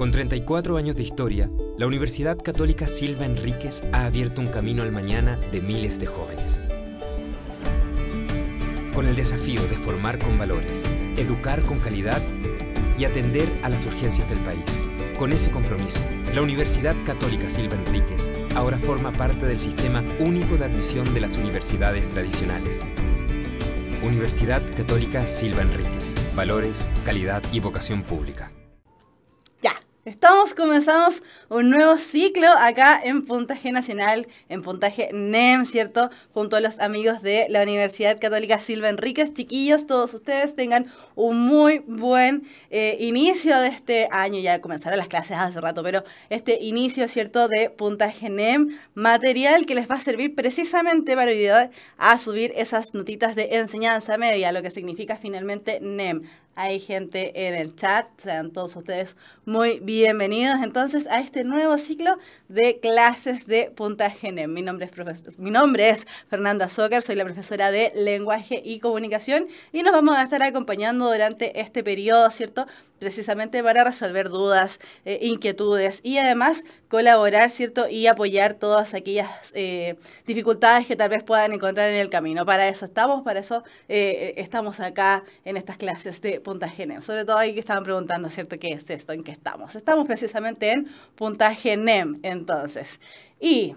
Con 34 años de historia, la Universidad Católica Silva Enríquez ha abierto un camino al mañana de miles de jóvenes. Con el desafío de formar con valores, educar con calidad y atender a las urgencias del país. Con ese compromiso, la Universidad Católica Silva Enríquez ahora forma parte del Sistema Único de Admisión de las Universidades Tradicionales. Universidad Católica Silva Enríquez. Valores, calidad y vocación pública. Comenzamos un nuevo ciclo acá en Puntaje Nacional, en Puntaje NEM, ¿cierto? Junto a los amigos de la Universidad Católica Silva Enríquez. Chiquillos, todos ustedes tengan un muy buen inicio de este año. Ya comenzaron las clases hace rato, pero este inicio, ¿cierto?, de Puntaje NEM, material que les va a servir precisamente para ayudar a subir esas notitas de enseñanza media, lo que significa finalmente NEM. Hay gente en el chat, sean todos ustedes muy bienvenidos entonces a este nuevo ciclo de clases de Puntaje NEM. Mi nombre es Fernanda Zócar, soy la profesora de Lenguaje y Comunicación y nos vamos a estar acompañando durante este periodo, ¿cierto?, precisamente para resolver dudas, inquietudes y además colaborar, ¿cierto?, y apoyar todas aquellas dificultades que tal vez puedan encontrar en el camino. Para eso estamos acá en estas clases de Puntaje NEM. Sobre todo ahí que estaban preguntando, ¿cierto?, ¿qué es esto? ¿En qué estamos? Estamos precisamente en Puntaje NEM, entonces. Y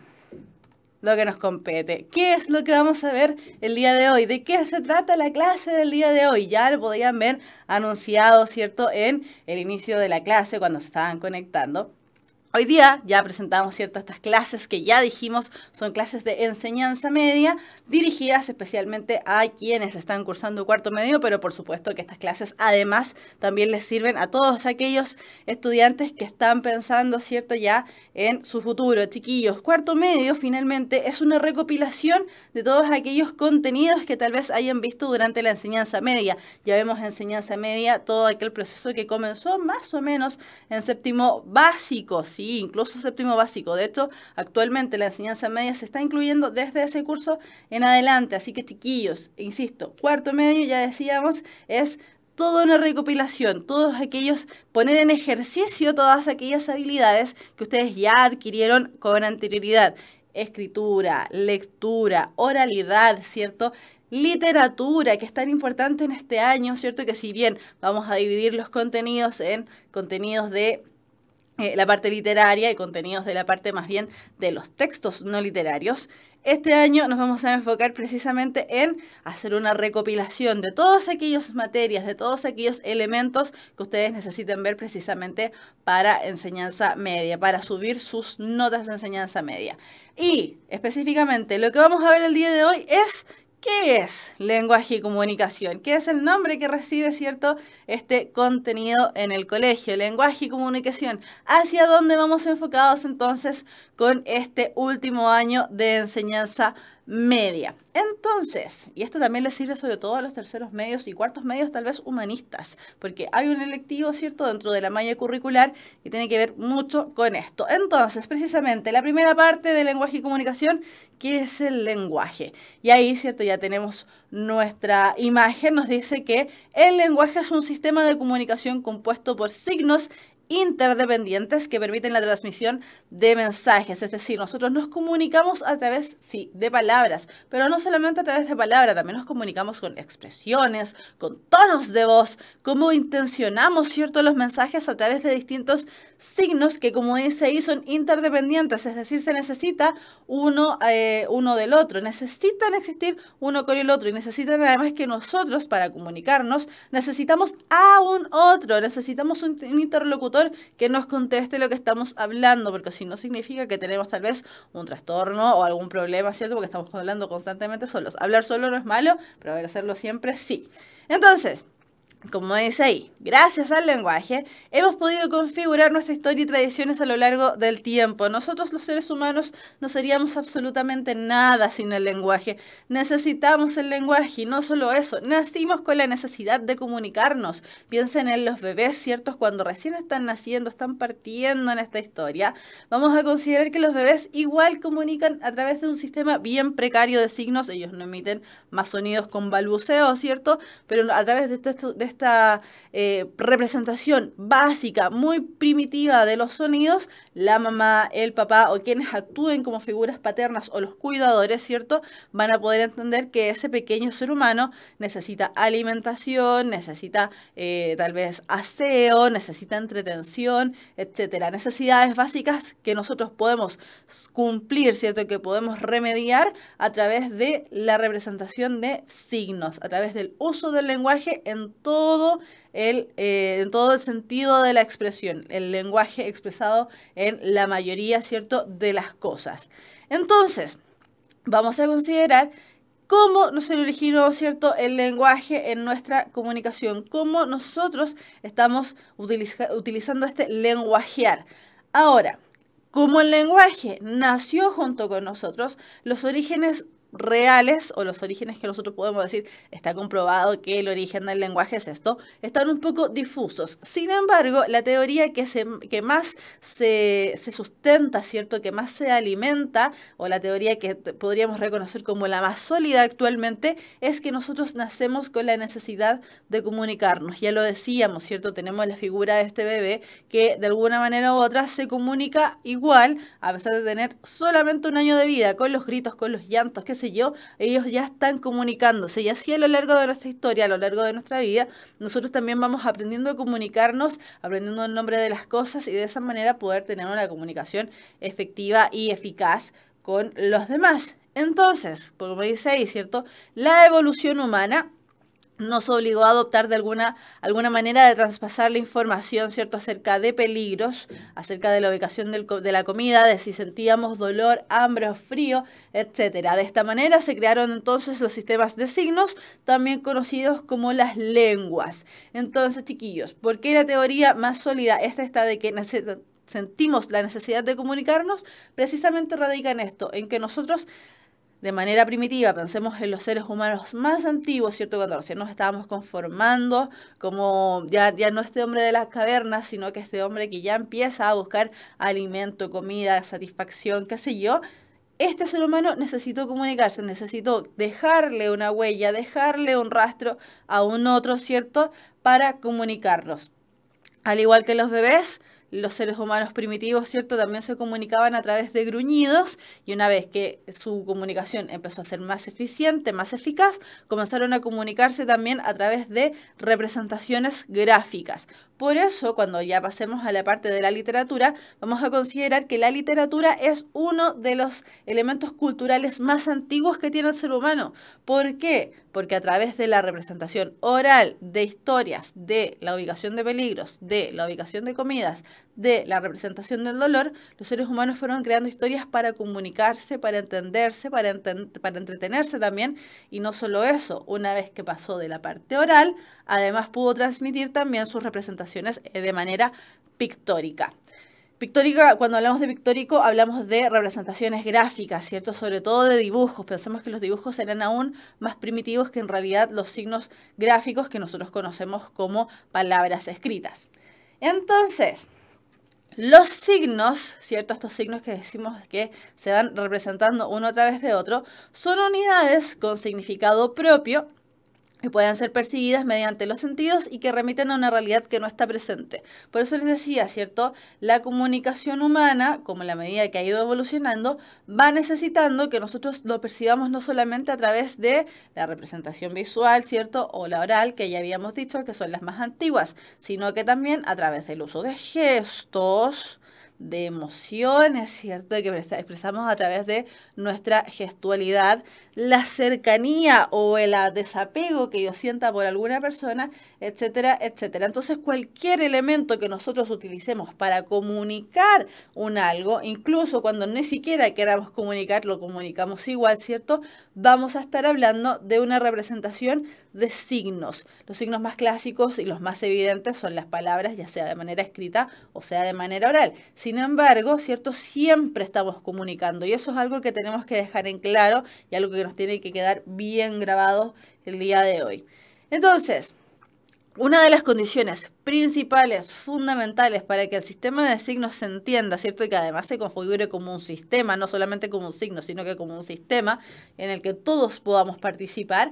lo que nos compete. ¿Qué es lo que vamos a ver el día de hoy? ¿De qué se trata la clase del día de hoy? Ya lo podían ver anunciado, ¿cierto?, en el inicio de la clase cuando se estaban conectando. Hoy día ya presentamos, ¿cierto?, estas clases que ya dijimos son clases de enseñanza media dirigidas especialmente a quienes están cursando cuarto medio, pero por supuesto que estas clases además también les sirven a todos aquellos estudiantes que están pensando, ¿cierto?, ya en su futuro. Chiquillos, cuarto medio finalmente es una recopilación de todos aquellos contenidos que tal vez hayan visto durante la enseñanza media. Ya vemos enseñanza media, todo aquel proceso que comenzó más o menos en séptimo básico, sí, incluso séptimo básico. De hecho, actualmente la enseñanza media se está incluyendo desde ese curso en adelante. Así que, chiquillos, insisto, cuarto medio, ya decíamos, es toda una recopilación, todos aquellos, poner en ejercicio todas aquellas habilidades que ustedes ya adquirieron con anterioridad. Escritura, lectura, oralidad, ¿cierto?, literatura, que es tan importante en este año, ¿cierto?, que si bien vamos a dividir los contenidos en contenidos de la parte literaria y contenidos de la parte más bien de los textos no literarios, este año nos vamos a enfocar precisamente en hacer una recopilación de todas aquellas materias, de todos aquellos elementos que ustedes necesiten ver precisamente para enseñanza media, para subir sus notas de enseñanza media. Y específicamente lo que vamos a ver el día de hoy es ¿qué es lenguaje y comunicación? ¿Qué es el nombre que recibe, cierto, este contenido en el colegio? Lenguaje y comunicación. ¿Hacia dónde vamos enfocados entonces con este último año de enseñanza media? Entonces, y esto también le sirve sobre todo a los terceros medios y cuartos medios, tal vez humanistas, porque hay un electivo, ¿cierto?, dentro de la malla curricular que tiene que ver mucho con esto. Entonces, precisamente, la primera parte de lenguaje y comunicación, ¿qué es el lenguaje? Y ahí, ¿cierto?, ya tenemos nuestra imagen, nos dice que el lenguaje es un sistema de comunicación compuesto por signos interdependientes que permiten la transmisión de mensajes, es decir, nosotros nos comunicamos a través, sí, de palabras, pero no solamente a través de palabras, también nos comunicamos con expresiones, con tonos de voz, cómo intencionamos, ¿cierto?, los mensajes a través de distintos signos que, como dice ahí, son interdependientes, es decir, se necesita uno del otro, necesitan existir uno con el otro y necesitan además que nosotros, para comunicarnos, necesitamos a un otro, necesitamos un interlocutor que nos conteste lo que estamos hablando, porque si no significa que tenemos tal vez un trastorno o algún problema, ¿cierto?, porque estamos hablando constantemente solos. Hablar solo no es malo, pero hacerlo siempre sí. Entonces, como dice ahí, gracias al lenguaje hemos podido configurar nuestra historia y tradiciones a lo largo del tiempo. Nosotros los seres humanos no seríamos absolutamente nada sin el lenguaje. Necesitamos el lenguaje y no solo eso, nacimos con la necesidad de comunicarnos. Piensen en los bebés, ¿cierto? Cuando recién están naciendo, están partiendo en esta historia. Vamos a considerar que los bebés igual comunican a través de un sistema bien precario de signos. Ellos no emiten más sonidos con balbuceo, ¿cierto? Pero a través de esta representación básica, muy primitiva de los sonidos, la mamá, el papá o quienes actúen como figuras paternas o los cuidadores, ¿cierto? Van a poder entender que ese pequeño ser humano necesita alimentación, necesita tal vez aseo, necesita entretención, etcétera. Necesidades básicas que nosotros podemos cumplir, ¿cierto? Que podemos remediar a través de la representación de signos, a través del uso del lenguaje en todo el sentido de la expresión, el lenguaje expresado en la mayoría, ¿cierto?, de las cosas. Entonces, vamos a considerar cómo se originó, ¿cierto?, el lenguaje en nuestra comunicación, cómo nosotros estamos utilizando este lenguajear. Ahora, como el lenguaje nació junto con nosotros, los orígenes reales o los orígenes que nosotros podemos decir, está comprobado que el origen del lenguaje es esto, están un poco difusos. Sin embargo, la teoría que más se sustenta, ¿cierto?, que más se alimenta, o la teoría que podríamos reconocer como la más sólida actualmente, es que nosotros nacemos con la necesidad de comunicarnos. Ya lo decíamos, ¿cierto? Tenemos la figura de este bebé que de alguna manera u otra se comunica igual, a pesar de tener solamente un año de vida, con los gritos, con los llantos, qué sé yo, ellos ya están comunicándose. Y así a lo largo de nuestra historia, a lo largo de nuestra vida, nosotros también vamos aprendiendo a comunicarnos, aprendiendo el nombre de las cosas y de esa manera poder tener una comunicación efectiva y eficaz con los demás. Entonces, como dice ahí, ¿cierto? La evolución humana nos obligó a adoptar de alguna manera de traspasar la información, ¿cierto?, acerca de peligros, acerca de la ubicación de la comida, de si sentíamos dolor, hambre o frío, etcétera. De esta manera se crearon entonces los sistemas de signos, también conocidos como las lenguas. Entonces, chiquillos, ¿por qué la teoría más sólida es esta de que sentimos la necesidad de comunicarnos? Precisamente radica en esto, en que nosotros de manera primitiva, pensemos en los seres humanos más antiguos, ¿cierto? Cuando recién nos estábamos conformando, como ya no este hombre de las cavernas, sino que este hombre que ya empieza a buscar alimento, comida, satisfacción, qué sé yo. Este ser humano necesitó comunicarse, necesitó dejarle una huella, dejarle un rastro a un otro, ¿cierto?, para comunicarnos. Al igual que los bebés, los seres humanos primitivos, ¿cierto?, también se comunicaban a través de gruñidos, y una vez que su comunicación empezó a ser más eficiente, más eficaz, comenzaron a comunicarse también a través de representaciones gráficas. Por eso, cuando ya pasemos a la parte de la literatura, vamos a considerar que la literatura es uno de los elementos culturales más antiguos que tiene el ser humano. ¿Por qué? Porque a través de la representación oral de historias, de la ubicación de peligros, de la ubicación de comidas, de la representación del dolor, los seres humanos fueron creando historias para comunicarse, para entenderse, para entretenerse también. Y no solo eso, una vez que pasó de la parte oral, además pudo transmitir también sus representaciones de manera pictórica. Pictórica, cuando hablamos de pictórico, hablamos de representaciones gráficas, ¿cierto? Sobre todo de dibujos. Pensemos que los dibujos serán aún más primitivos que en realidad los signos gráficos que nosotros conocemos como palabras escritas. Entonces, los signos, ¿cierto? Estos signos que decimos que se van representando uno a través de otro, son unidades con significado propio que pueden ser percibidas mediante los sentidos y que remiten a una realidad que no está presente. Por eso les decía, ¿cierto? La comunicación humana, como en la medida que ha ido evolucionando, va necesitando que nosotros lo percibamos no solamente a través de la representación visual, ¿cierto? O la oral, que ya habíamos dicho que son las más antiguas, sino que también a través del uso de gestos, de emociones, ¿cierto? Que expresamos a través de nuestra gestualidad, la cercanía o el desapego que yo sienta por alguna persona, etcétera, etcétera. Entonces, cualquier elemento que nosotros utilicemos para comunicar un algo, incluso cuando ni siquiera queramos comunicar, lo comunicamos igual, ¿cierto? Vamos a estar hablando de una representación de signos. Los signos más clásicos y los más evidentes son las palabras, ya sea de manera escrita o sea de manera oral. Sin embargo, ¿cierto? Siempre estamos comunicando y eso es algo que tenemos que dejar en claro y algo que nos tiene que quedar bien grabado el día de hoy. Entonces, una de las condiciones principales, fundamentales para que el sistema de signos se entienda, ¿cierto? Y que además se configure como un sistema, no solamente como un signo, sino que como un sistema en el que todos podamos participar,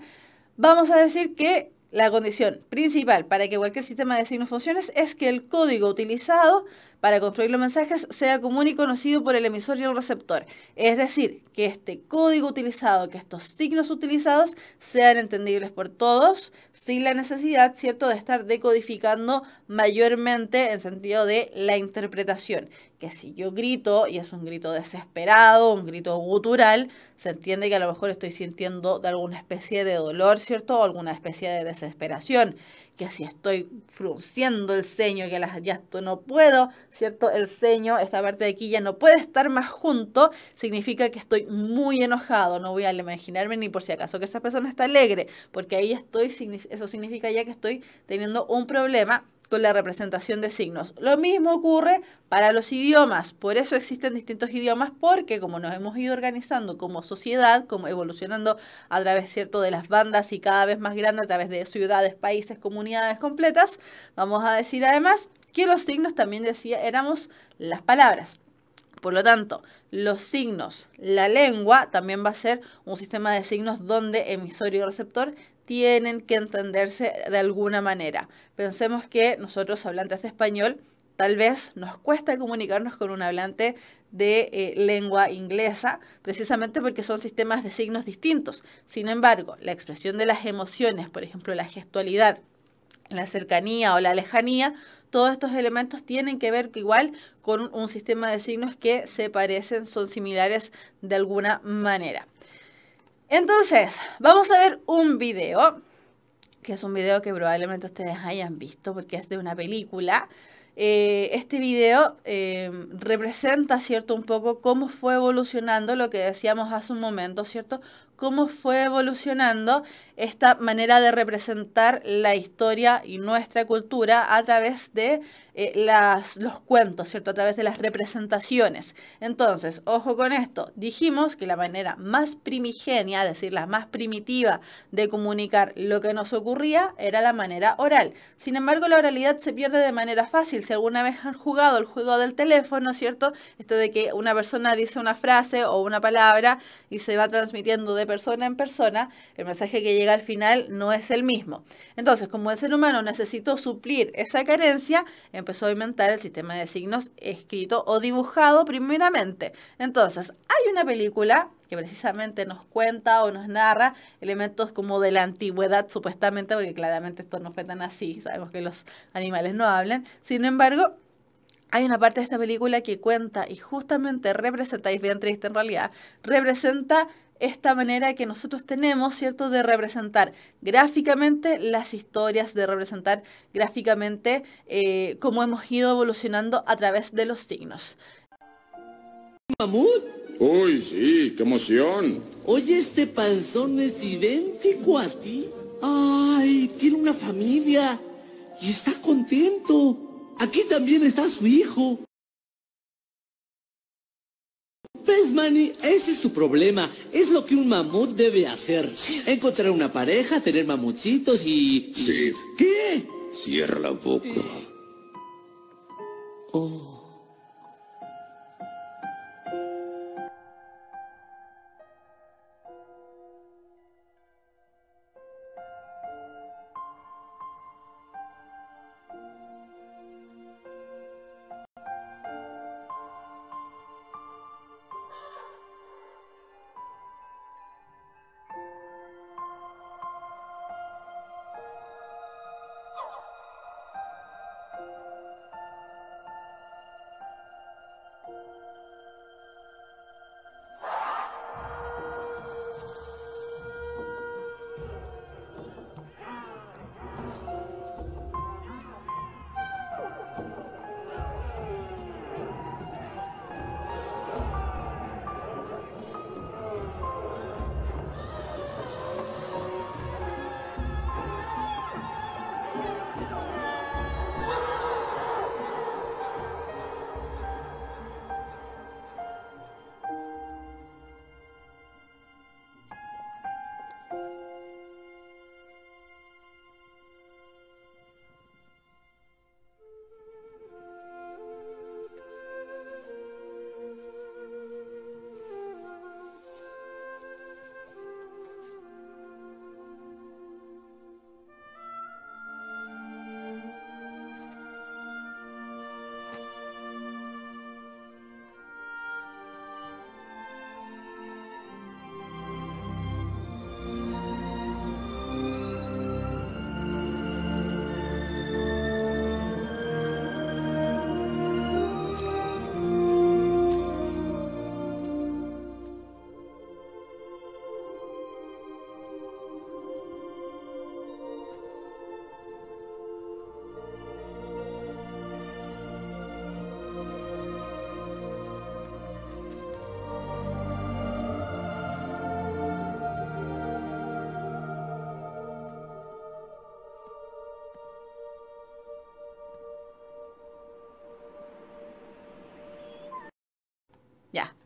vamos a decir que la condición principal para que cualquier sistema de signos funcione es que el código utilizado para construir los mensajes sea común y conocido por el emisor y el receptor. Es decir, que este código utilizado, que estos signos utilizados sean entendibles por todos, sin la necesidad, ¿cierto?, de estar decodificando mayormente en sentido de la interpretación. Que si yo grito, y es un grito desesperado, un grito gutural, se entiende que a lo mejor estoy sintiendo de alguna especie de dolor, ¿cierto?, o alguna especie de desesperación. Que si estoy frunciendo el ceño, que ya esto no puedo, ¿cierto? El ceño, esta parte de aquí ya no puede estar más junto, significa que estoy muy enojado. No voy a imaginarme ni por si acaso que esa persona está alegre, porque ahí eso significa ya que estoy teniendo un problema con la representación de signos. Lo mismo ocurre para los idiomas, por eso existen distintos idiomas, porque como nos hemos ido organizando como sociedad, como evolucionando a través, ¿cierto?, de las bandas y cada vez más grande a través de ciudades, países, comunidades completas, vamos a decir además que los signos también éramos las palabras. Por lo tanto, los signos, la lengua también va a ser un sistema de signos donde emisor y receptor tienen que entenderse de alguna manera. Pensemos que nosotros, hablantes de español, tal vez nos cuesta comunicarnos con un hablante de lengua inglesa, precisamente porque son sistemas de signos distintos. Sin embargo, la expresión de las emociones, por ejemplo, la gestualidad, la cercanía o la lejanía, todos estos elementos tienen que ver igual con un sistema de signos que se parecen, son similares de alguna manera. Entonces, vamos a ver un video, que es un video que probablemente ustedes hayan visto porque es de una película. Este video representa, ¿cierto?, un poco cómo fue evolucionando lo que decíamos hace un momento, ¿cierto?, cómo fue evolucionando esta manera de representar la historia y nuestra cultura a través de los cuentos, ¿cierto?, a través de las representaciones. Entonces, ojo con esto, dijimos que la manera más primigenia, es decir, la más primitiva de comunicar lo que nos ocurría era la manera oral. Sin embargo, la oralidad se pierde de manera fácil. Si alguna vez han jugado el juego del teléfono, ¿cierto?, esto de que una persona dice una frase o una palabra y se va transmitiendo de persona en persona, el mensaje que llega al final no es el mismo. Entonces, como el ser humano necesitó suplir esa carencia, empezó a inventar el sistema de signos escrito o dibujado primeramente. Entonces, hay una película que precisamente nos cuenta o nos narra elementos como de la antigüedad, supuestamente, porque claramente esto no fue tan así, sabemos que los animales no hablan. Sin embargo, hay una parte de esta película que cuenta y justamente representa, y es bien triste en realidad, representa esta manera que nosotros tenemos, ¿cierto?, de representar gráficamente las historias, de representar gráficamente cómo hemos ido evolucionando a través de los signos. ¿Mamut? Uy, sí, qué emoción. Oye, este panzón es idéntico a ti. Ay, tiene una familia y está contento. Aquí también está su hijo. ¿Ves, Manny? Ese es su problema. Es lo que un mamut debe hacer. Encontrar una pareja, tener mamuchitos y... Sí. ¿Qué? Cierra la boca. Oh.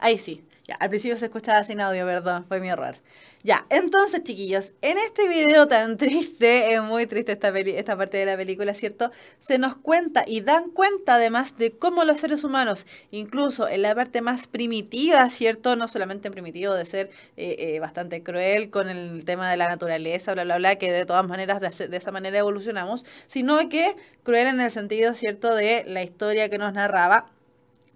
Ahí sí. Ya, al principio se escuchaba sin audio, perdón, fue mi error. Ya, entonces, chiquillos, en este video tan triste, es muy triste esta parte de la película, ¿cierto? Se nos cuenta y dan cuenta además de cómo los seres humanos, incluso en la parte más primitiva, ¿cierto? No solamente en primitivo de ser bastante cruel con el tema de la naturaleza, bla, bla, bla, que de todas maneras de esa manera evolucionamos, sino que cruel en el sentido, ¿cierto?, de la historia que nos narraba.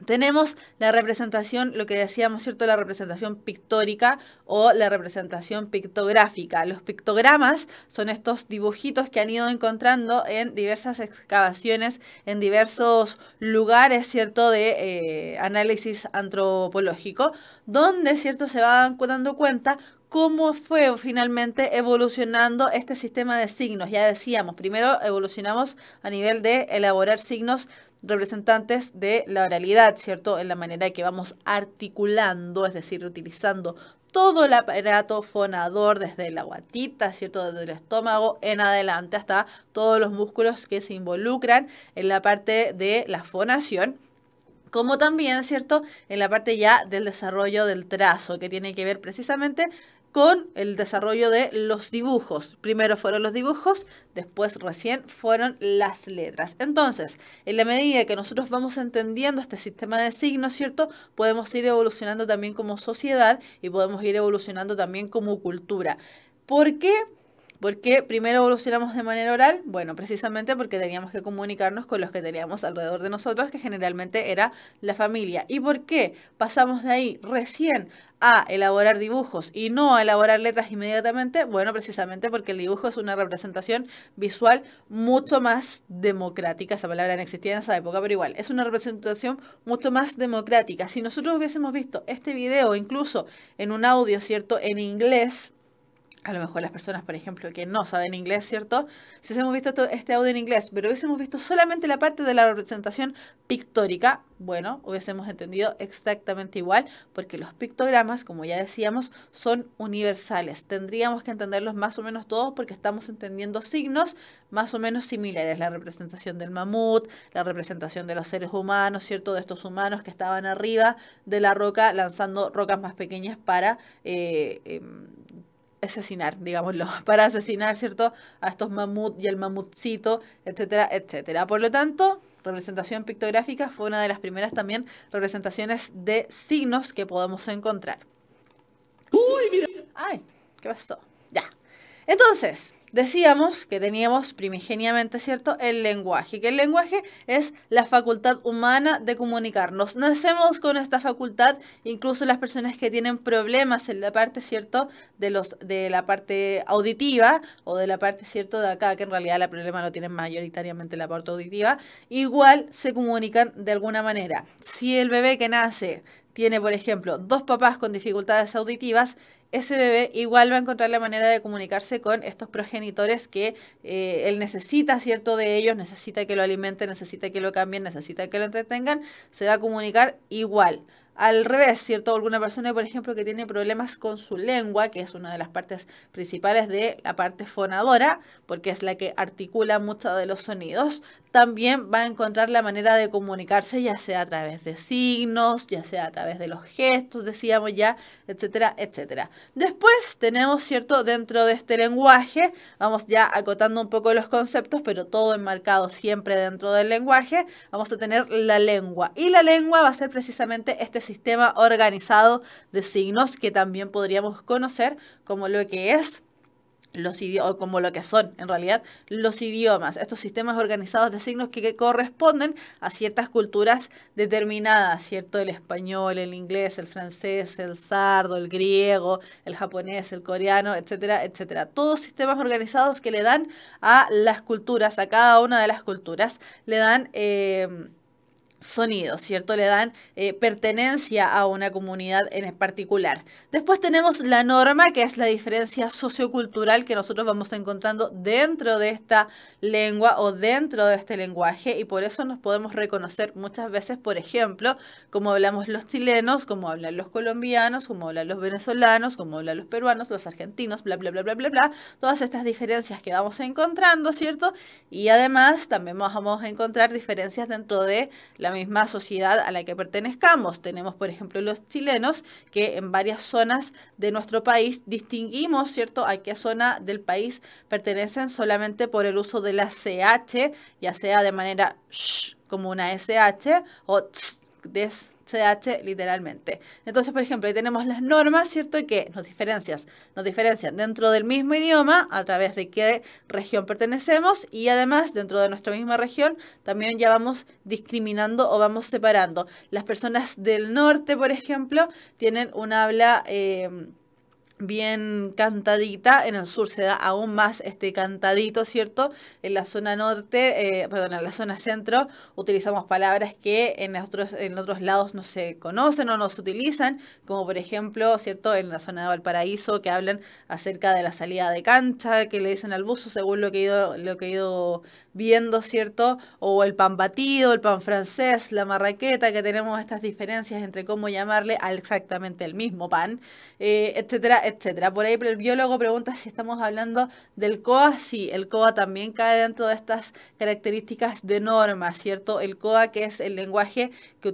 Tenemos la representación, lo que decíamos, ¿cierto? La representación pictórica o la representación pictográfica. Los pictogramas son estos dibujitos que han ido encontrando en diversas excavaciones, en diversos lugares, ¿cierto? De análisis antropológico, donde, ¿cierto? Se van dando cuenta cómo fue finalmente evolucionando este sistema de signos. Ya decíamos, primero evolucionamos a nivel de elaborar signos representantes de la oralidad, ¿cierto? En la manera que vamos articulando, es decir, utilizando todo el aparato fonador desde la guatita, ¿cierto? Desde el estómago en adelante hasta todos los músculos que se involucran en la parte de la fonación. Como también, ¿cierto?, en la parte ya del desarrollo del trazo, que tiene que ver precisamente con el desarrollo de los dibujos. Primero fueron los dibujos, después recién fueron las letras. Entonces, en la medida que nosotros vamos entendiendo este sistema de signos, ¿cierto?, podemos ir evolucionando también como sociedad y podemos ir evolucionando también como cultura. ¿Por qué? ¿Por qué primero evolucionamos de manera oral? Bueno, precisamente porque teníamos que comunicarnos con los que teníamos alrededor de nosotros, que generalmente era la familia. ¿Y por qué pasamos de ahí recién a elaborar dibujos y no a elaborar letras inmediatamente? Bueno, precisamente porque el dibujo es una representación visual mucho más democrática. Esa palabra no existía en esa época, pero igual, es una representación mucho más democrática. Si nosotros hubiésemos visto este video incluso en un audio, ¿cierto?, en inglés, a lo mejor las personas, por ejemplo, que no saben inglés, ¿cierto? Si hubiésemos visto este audio en inglés, pero hubiésemos visto solamente la parte de la representación pictórica, bueno, hubiésemos entendido exactamente igual, porque los pictogramas, como ya decíamos, son universales. Tendríamos que entenderlos más o menos todos porque estamos entendiendo signos más o menos similares. La representación del mamut, la representación de los seres humanos, ¿cierto? De estos humanos que estaban arriba de la roca lanzando rocas más pequeñas para asesinar, digámoslo, para asesinar, ¿cierto?, a estos mamut y el mamutcito, etcétera, etcétera. Por lo tanto, representación pictográfica fue una de las primeras también representaciones de signos que podemos encontrar. Uy, mira. Ay, ¿qué pasó? Ya. Entonces, decíamos que teníamos primigeniamente, ¿cierto?, el lenguaje, que el lenguaje es la facultad humana de comunicarnos. Nacemos con esta facultad, incluso las personas que tienen problemas en la parte, ¿cierto?, de la parte auditiva o de la parte, ¿cierto?, de acá, que en realidad el problema lo tienen mayoritariamente la parte auditiva, igual se comunican de alguna manera. Si el bebé que nace tiene, por ejemplo, dos papás con dificultades auditivas, ese bebé igual va a encontrar la manera de comunicarse con estos progenitores que él necesita, ¿cierto?, de ellos, necesita que lo alimenten, necesita que lo cambien, necesita que lo entretengan, se va a comunicar igual. Al revés, ¿cierto? Alguna persona, por ejemplo, que tiene problemas con su lengua, que es una de las partes principales de la parte fonadora, porque es la que articula muchos de los sonidos, también va a encontrar la manera de comunicarse, ya sea a través de signos, ya sea a través de los gestos, decíamos ya, etcétera, etcétera. Después tenemos, ¿cierto?, dentro de este lenguaje, vamos ya acotando un poco los conceptos, pero todo enmarcado siempre dentro del lenguaje, vamos a tener la lengua. Y la lengua va a ser precisamente este sistema organizado de signos que también podríamos conocer como lo que es los idiomas, como lo que son en realidad los idiomas, estos sistemas organizados de signos que corresponden a ciertas culturas determinadas, ¿cierto? El español, el inglés, el francés, el sardo, el griego, el japonés, el coreano, etcétera, etcétera. Todos sistemas organizados que le dan a las culturas, a cada una de las culturas, le dan sonidos, ¿cierto? Le dan pertenencia a una comunidad en particular. Después tenemos la norma, que es la diferencia sociocultural que nosotros vamos encontrando dentro de esta lengua o dentro de este lenguaje, y por eso nos podemos reconocer muchas veces, por ejemplo, como hablamos los chilenos, como hablan los colombianos, como hablan los venezolanos, como hablan los peruanos, los argentinos, bla, bla, bla, bla, bla, bla. Todas estas diferencias que vamos encontrando, ¿cierto? Y además también vamos a encontrar diferencias dentro de la misma sociedad a la que pertenezcamos. Tenemos, por ejemplo, los chilenos, que en varias zonas de nuestro país distinguimos, ¿cierto?, a qué zona del país pertenecen solamente por el uso de la CH, ya sea de manera sh, como una SH, o tss, de CH literalmente. Entonces, por ejemplo, ahí tenemos las normas, ¿cierto? Que nos diferencian dentro del mismo idioma, a través de qué región pertenecemos, y además dentro de nuestra misma región también ya vamos discriminando o vamos separando. Las personas del norte, por ejemplo, tienen un habla bien cantadita, en el sur se da aún más este cantadito, ¿cierto? En la zona norte, perdón, en la zona centro utilizamos palabras que en otros lados no se conocen o no se utilizan, como por ejemplo, ¿cierto? En la zona de Valparaíso, que hablan acerca de la salida de cancha, que le dicen al buzo, según lo que he ido viendo, ¿cierto? O el pan batido, el pan francés, la marraqueta, que tenemos estas diferencias entre cómo llamarle a exactamente el mismo pan, etcétera, etcétera. Por ahí el biólogo pregunta si estamos hablando del COA. Sí, el COA también cae dentro de estas características de norma, ¿cierto? El COA, que es el lenguaje que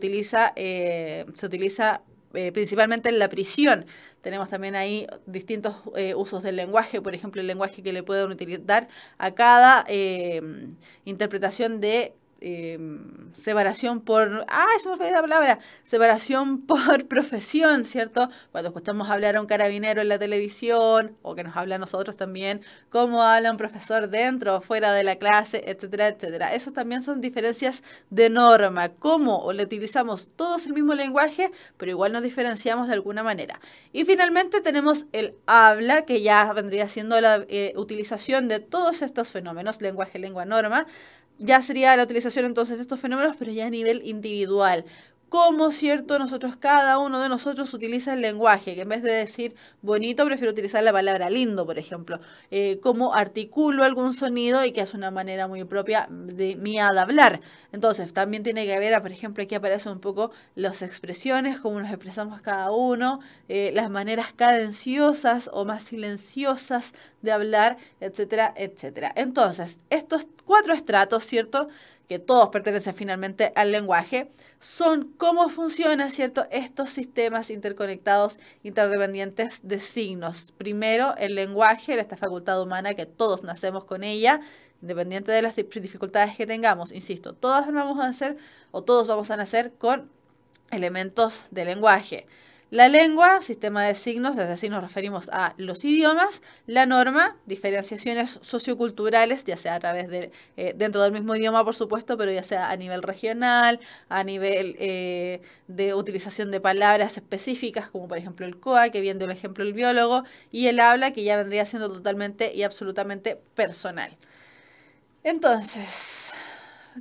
se utiliza principalmente en la prisión. Tenemos también ahí distintos usos del lenguaje, por ejemplo, el lenguaje que le pueden utilizar a cada interpretación de separación por... se me olvidó la palabra. Separación por profesión, ¿cierto? Cuando escuchamos hablar a un carabinero en la televisión, o que nos habla a nosotros también, cómo habla un profesor dentro o fuera de la clase, etcétera, etcétera. Esos también son diferencias de norma. Cómo le utilizamos todos el mismo lenguaje, pero igual nos diferenciamos de alguna manera. Y finalmente tenemos el habla, que ya vendría siendo la utilización de todos estos fenómenos, lenguaje, lengua, norma. Ya sería la utilización entonces de estos fenómenos, pero ya a nivel individual. Cómo, ¿cierto? Cada uno de nosotros utiliza el lenguaje, que en vez de decir bonito, prefiero utilizar la palabra lindo, por ejemplo. Cómo articulo algún sonido y que es una manera muy propia de mía de hablar. Entonces, también tiene que ver, por ejemplo, aquí aparecen un poco las expresiones, cómo nos expresamos cada uno, las maneras cadenciosas o más silenciosas de hablar, etcétera, etcétera. Entonces, estos 4 estratos, ¿cierto?, que todos pertenecen finalmente al lenguaje, son cómo funcionan, ¿cierto?, estos sistemas interconectados, interdependientes de signos. Primero, el lenguaje, esta facultad humana que todos nacemos con ella, independiente de las dificultades que tengamos. Insisto, todos vamos a nacer con elementos de lenguaje. La lengua, sistema de signos, desde así nos referimos a los idiomas. La norma, diferenciaciones socioculturales, ya sea a través de, dentro del mismo idioma, por supuesto, pero ya sea a nivel regional, a nivel de utilización de palabras específicas, como por ejemplo el COA, que viendo el ejemplo del biólogo, y el habla, que ya vendría siendo totalmente y absolutamente personal. Entonces,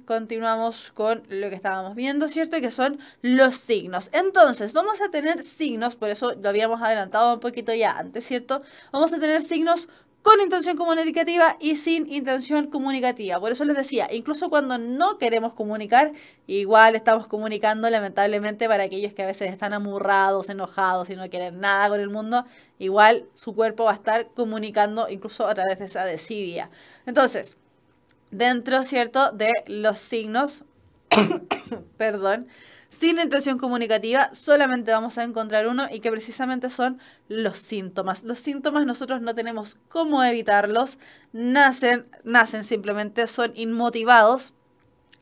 continuamos con lo que estábamos viendo, ¿cierto? Que son los signos. Entonces, vamos a tener signos, por eso lo habíamos adelantado un poquito ya antes, ¿cierto? Vamos a tener signos con intención comunicativa y sin intención comunicativa. Por eso les decía, incluso cuando no queremos comunicar, igual estamos comunicando, lamentablemente, para aquellos que a veces están amurrados, enojados y no quieren nada con el mundo, igual su cuerpo va a estar comunicando incluso a través de esa desidia. Entonces, dentro, ¿cierto?, de los signos, perdón, sin intención comunicativa, solamente vamos a encontrar uno y que precisamente son los síntomas. Los síntomas nosotros no tenemos cómo evitarlos, nacen simplemente, son inmotivados,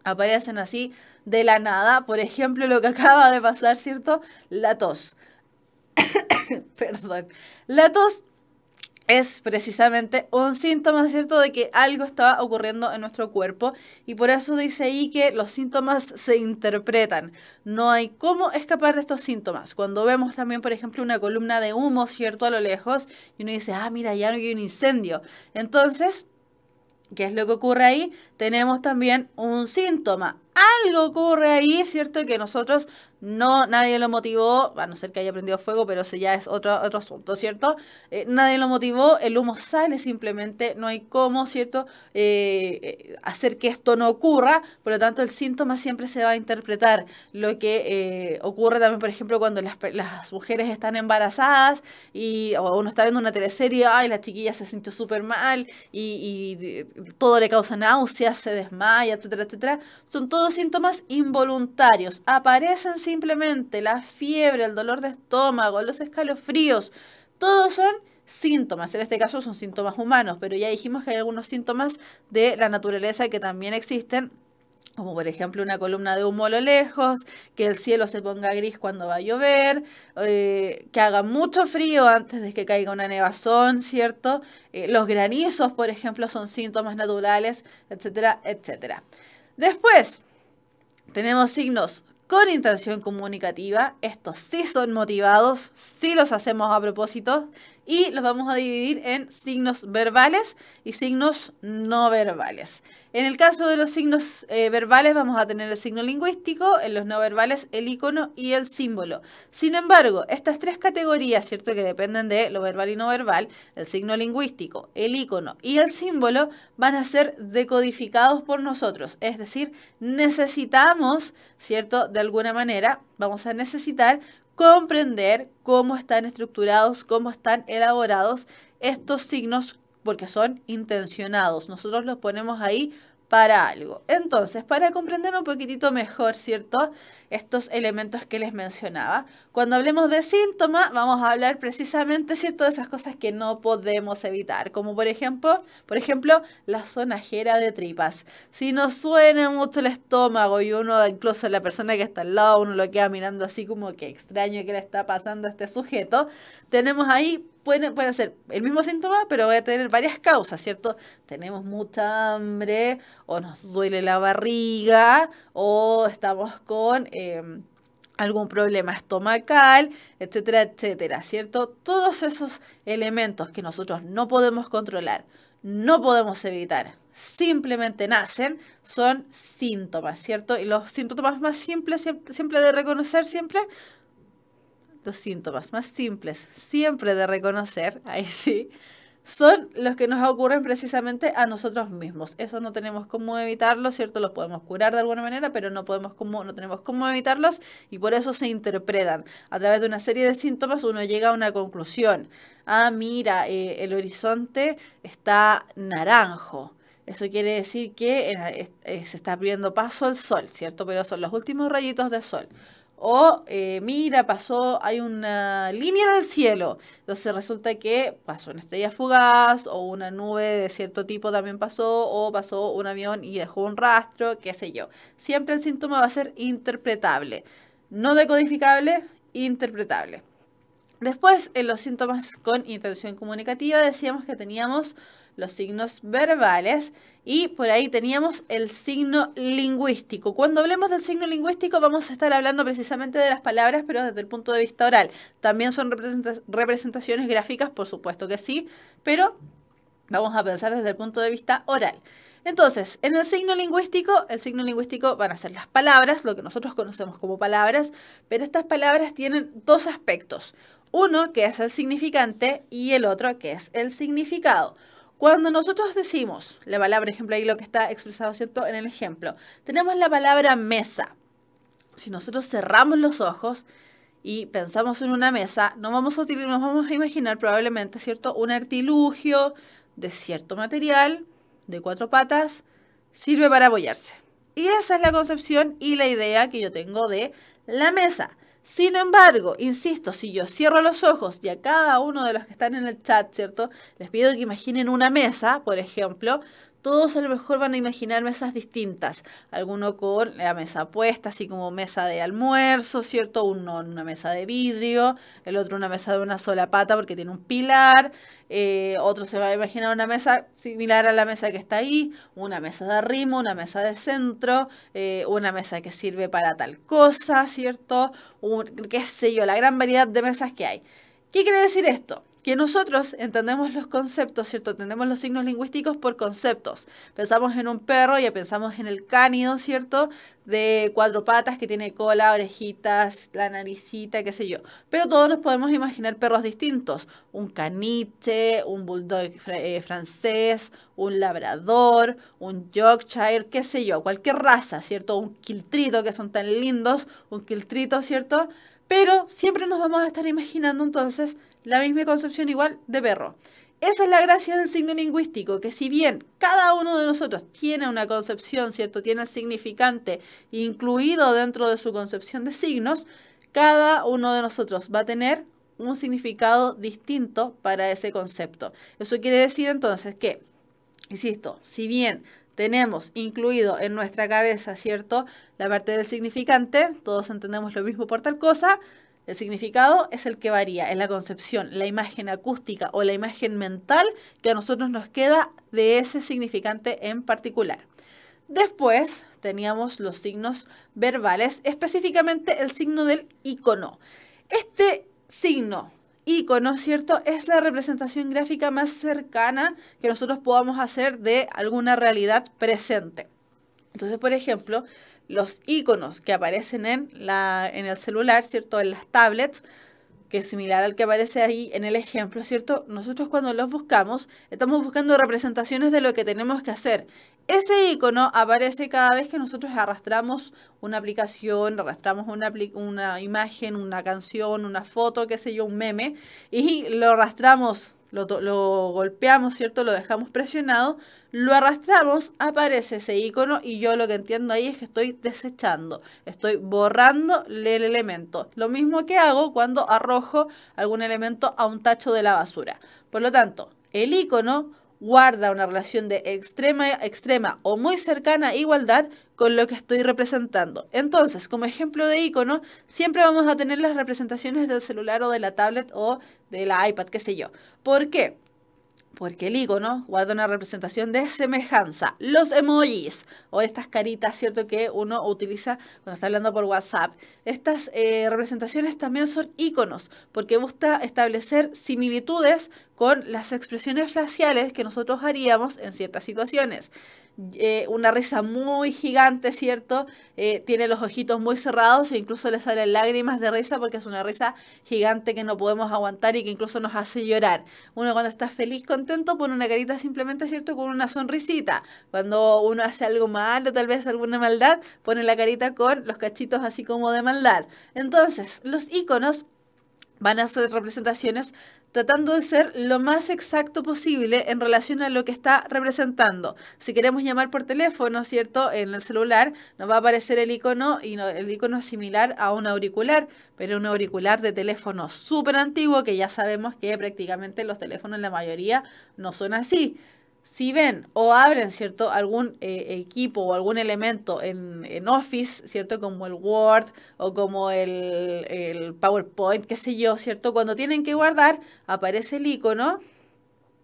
aparecen así de la nada. Por ejemplo, lo que acaba de pasar, ¿cierto?, la tos. Perdón, la tos es precisamente un síntoma, ¿cierto?, de que algo está ocurriendo en nuestro cuerpo, y por eso dice ahí que los síntomas se interpretan. No hay cómo escapar de estos síntomas. Cuando vemos también, por ejemplo, una columna de humo, ¿cierto?, a lo lejos, y uno dice, mira, ya no hay un incendio. Entonces, ¿qué es lo que ocurre ahí? Tenemos también un síntoma. Algo ocurre ahí, ¿cierto?, que nosotros no, nadie lo motivó, a no ser que haya prendido fuego, pero eso ya es otro asunto, ¿cierto? Nadie lo motivó, el humo sale simplemente, no hay cómo, ¿cierto? Hacer que esto no ocurra, por lo tanto el síntoma siempre se va a interpretar. Lo que ocurre también, por ejemplo, cuando las mujeres están embarazadas o uno está viendo una teleserie, ay, la chiquilla se sintió súper mal y todo le causa náuseas, se desmaya, etcétera, etcétera. Son todos síntomas involuntarios, aparecen simplemente la fiebre, el dolor de estómago, los escalofríos, todos son síntomas. En este caso son síntomas humanos, pero ya dijimos que hay algunos síntomas de la naturaleza que también existen, como por ejemplo una columna de humo a lo lejos, que el cielo se ponga gris cuando va a llover, que haga mucho frío antes de que caiga una nevazón, ¿cierto? Los granizos, por ejemplo, son síntomas naturales, etcétera, etcétera. Después, tenemos signos con intención comunicativa. Estos sí son motivados, sí los hacemos a propósito y los vamos a dividir en signos verbales y signos no verbales. En el caso de los signos verbales vamos a tener el signo lingüístico, en los no verbales el icono y el símbolo. Sin embargo, estas tres categorías, ¿cierto?, que dependen de lo verbal y no verbal, el signo lingüístico, el icono y el símbolo, van a ser decodificados por nosotros. Es decir, necesitamos, ¿cierto?, de alguna manera, vamos a necesitar comprender cómo están estructurados, cómo están elaborados estos signos, porque son intencionados. Nosotros los ponemos ahí para algo. Entonces, para comprender un poquitito mejor, ¿cierto?, estos elementos que les mencionaba, cuando hablemos de síntoma, vamos a hablar precisamente, ¿cierto?, de esas cosas que no podemos evitar, como por ejemplo, la sonajera de tripas. Si nos suena mucho el estómago y uno, incluso la persona que está al lado, uno lo queda mirando así como que extraño que le está pasando a este sujeto, tenemos ahí, puede ser el mismo síntoma, pero va a tener varias causas, ¿cierto? Tenemos mucha hambre, o nos duele la barriga, o estamos con algún problema estomacal, etcétera, etcétera, ¿cierto? Todos esos elementos que nosotros no podemos controlar, no podemos evitar, simplemente nacen, son síntomas, ¿cierto? Y los síntomas más simples, siempre de reconocer, los síntomas más simples, siempre de reconocer, ahí sí, son los que nos ocurren precisamente a nosotros mismos. Eso no tenemos cómo evitarlo, ¿cierto? Los podemos curar de alguna manera, pero no tenemos cómo evitarlos y por eso se interpretan. A través de una serie de síntomas uno llega a una conclusión. Ah, mira, el horizonte está naranjo. Eso quiere decir que se está abriendo paso al sol, ¿cierto? Pero son los últimos rayitos de sol. O, mira, hay una línea del cielo. Entonces resulta que pasó una estrella fugaz o una nube de cierto tipo también pasó, o pasó un avión y dejó un rastro, qué sé yo. Siempre el síntoma va a ser interpretable. No decodificable, interpretable. Después, en los síntomas con intención comunicativa, decíamos que teníamos los signos verbales y por ahí teníamos el signo lingüístico. Cuando hablemos del signo lingüístico vamos a estar hablando precisamente de las palabras, pero desde el punto de vista oral. También son representaciones gráficas, por supuesto que sí, pero vamos a pensar desde el punto de vista oral. Entonces, en el signo lingüístico van a ser las palabras, lo que nosotros conocemos como palabras, pero estas palabras tienen dos aspectos. Uno, que es el significante, y el otro, que es el significado. Cuando nosotros decimos la palabra, por ejemplo, ahí lo que está expresado, ¿cierto?, en el ejemplo, tenemos la palabra mesa. Si nosotros cerramos los ojos y pensamos en una mesa, nos vamos a imaginar probablemente, ¿cierto?, un artilugio de cierto material, de 4 patas, sirve para apoyarse. Y esa es la concepción y la idea que yo tengo de la mesa. Sin embargo, insisto, si yo cierro los ojos y a cada uno de los que están en el chat, ¿cierto?, les pido que imaginen una mesa, por ejemplo, todos a lo mejor van a imaginar mesas distintas. Alguno con la mesa puesta, así como mesa de almuerzo, ¿cierto? Uno una mesa de vidrio, el otro una mesa de una sola pata porque tiene un pilar. Otro se va a imaginar una mesa similar a la mesa que está ahí, una mesa de arrimo, una mesa de centro, una mesa que sirve para tal cosa, ¿cierto? Qué sé yo, la gran variedad de mesas que hay. ¿Qué quiere decir esto? que nosotros entendemos los conceptos, ¿cierto? Entendemos los signos lingüísticos por conceptos. Pensamos en un perro y pensamos en el cánido, ¿cierto? De 4 patas que tiene cola, orejitas, la naricita, qué sé yo. Pero todos nos podemos imaginar perros distintos. Un caniche, un bulldog francés, un labrador, un yorkshire, qué sé yo. Cualquier raza, ¿cierto? Un quiltrito, que son tan lindos, un quiltrito, ¿cierto? Pero siempre nos vamos a estar imaginando entonces la misma concepción igual de perro. Esa es la gracia del signo lingüístico, que si bien cada uno de nosotros tiene una concepción, ¿cierto? Tiene el significante incluido dentro de su concepción de signos, cada uno de nosotros va a tener un significado distinto para ese concepto. Eso quiere decir entonces que, insisto, si bien tenemos incluido en nuestra cabeza, ¿cierto?, la parte del significante, todos entendemos lo mismo por tal cosa, el significado es el que varía, es la concepción, la imagen acústica o la imagen mental que a nosotros nos queda de ese significante en particular. Después teníamos los signos verbales, específicamente el signo del ícono. Este signo ícono, ¿cierto?, es la representación gráfica más cercana que nosotros podamos hacer de alguna realidad presente. Entonces, por ejemplo, los iconos que aparecen en el celular, ¿cierto?, en las tablets, que es similar al que aparece ahí en el ejemplo, ¿cierto? Nosotros cuando los buscamos, estamos buscando representaciones de lo que tenemos que hacer. Ese icono aparece cada vez que nosotros arrastramos una aplicación, arrastramos una imagen, una canción, una foto, qué sé yo, un meme, y lo arrastramos, lo golpeamos, ¿cierto? Lo dejamos presionado, lo arrastramos, aparece ese icono y yo lo que entiendo ahí es que estoy desechando, estoy borrando el elemento. Lo mismo que hago cuando arrojo algún elemento a un tacho de la basura. Por lo tanto, el icono guarda una relación de extrema o muy cercana igualdad con lo que estoy representando. Entonces, como ejemplo de icono, siempre vamos a tener las representaciones del celular o de la tablet o de la iPad, qué sé yo. ¿Por qué? Porque el icono guarda una representación de semejanza. Los emojis o estas caritas, ¿cierto?, que uno utiliza cuando está hablando por WhatsApp. Estas representaciones también son iconos porque busca establecer similitudes con las expresiones faciales que nosotros haríamos en ciertas situaciones. Una risa muy gigante, ¿cierto? Tiene los ojitos muy cerrados e incluso le salen lágrimas de risa porque es una risa gigante que no podemos aguantar y que incluso nos hace llorar. Uno cuando está feliz, contento, pone una carita simplemente, ¿cierto?, con una sonrisita. Cuando uno hace algo malo, tal vez alguna maldad, pone la carita con los cachitos así como de maldad. Entonces, los iconos van a ser representaciones tratando de ser lo más exacto posible en relación a lo que está representando. Si queremos llamar por teléfono, ¿cierto?, en el celular nos va a aparecer el icono y el icono es similar a un auricular, pero un auricular de teléfono súper antiguo que ya sabemos que prácticamente los teléfonos, la mayoría, no son así. Si ven o abren, ¿cierto?, algún equipo o algún elemento en Office, ¿cierto?, como el Word o como el PowerPoint, qué sé yo, ¿cierto?, cuando tienen que guardar, aparece el icono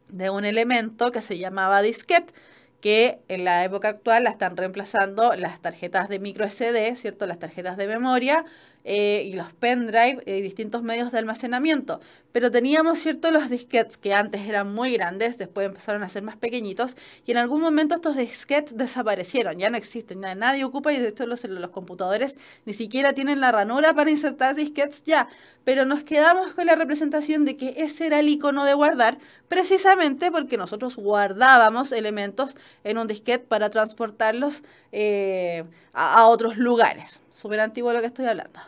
de un elemento que se llamaba disquete, que en la época actual la están reemplazando las tarjetas de micro SD, ¿cierto?, las tarjetas de memoria y los pendrive y distintos medios de almacenamiento. Pero teníamos, ¿cierto?, los disquetes que antes eran muy grandes, después empezaron a ser más pequeñitos y en algún momento estos disquetes desaparecieron, ya no existen, ya nadie ocupa y de hecho los computadores ni siquiera tienen la ranura para insertar disquetes ya. Pero nos quedamos con la representación de que ese era el icono de guardar, precisamente porque nosotros guardábamos elementos en un disquete para transportarlos a otros lugares. Súper antiguo lo que estoy hablando.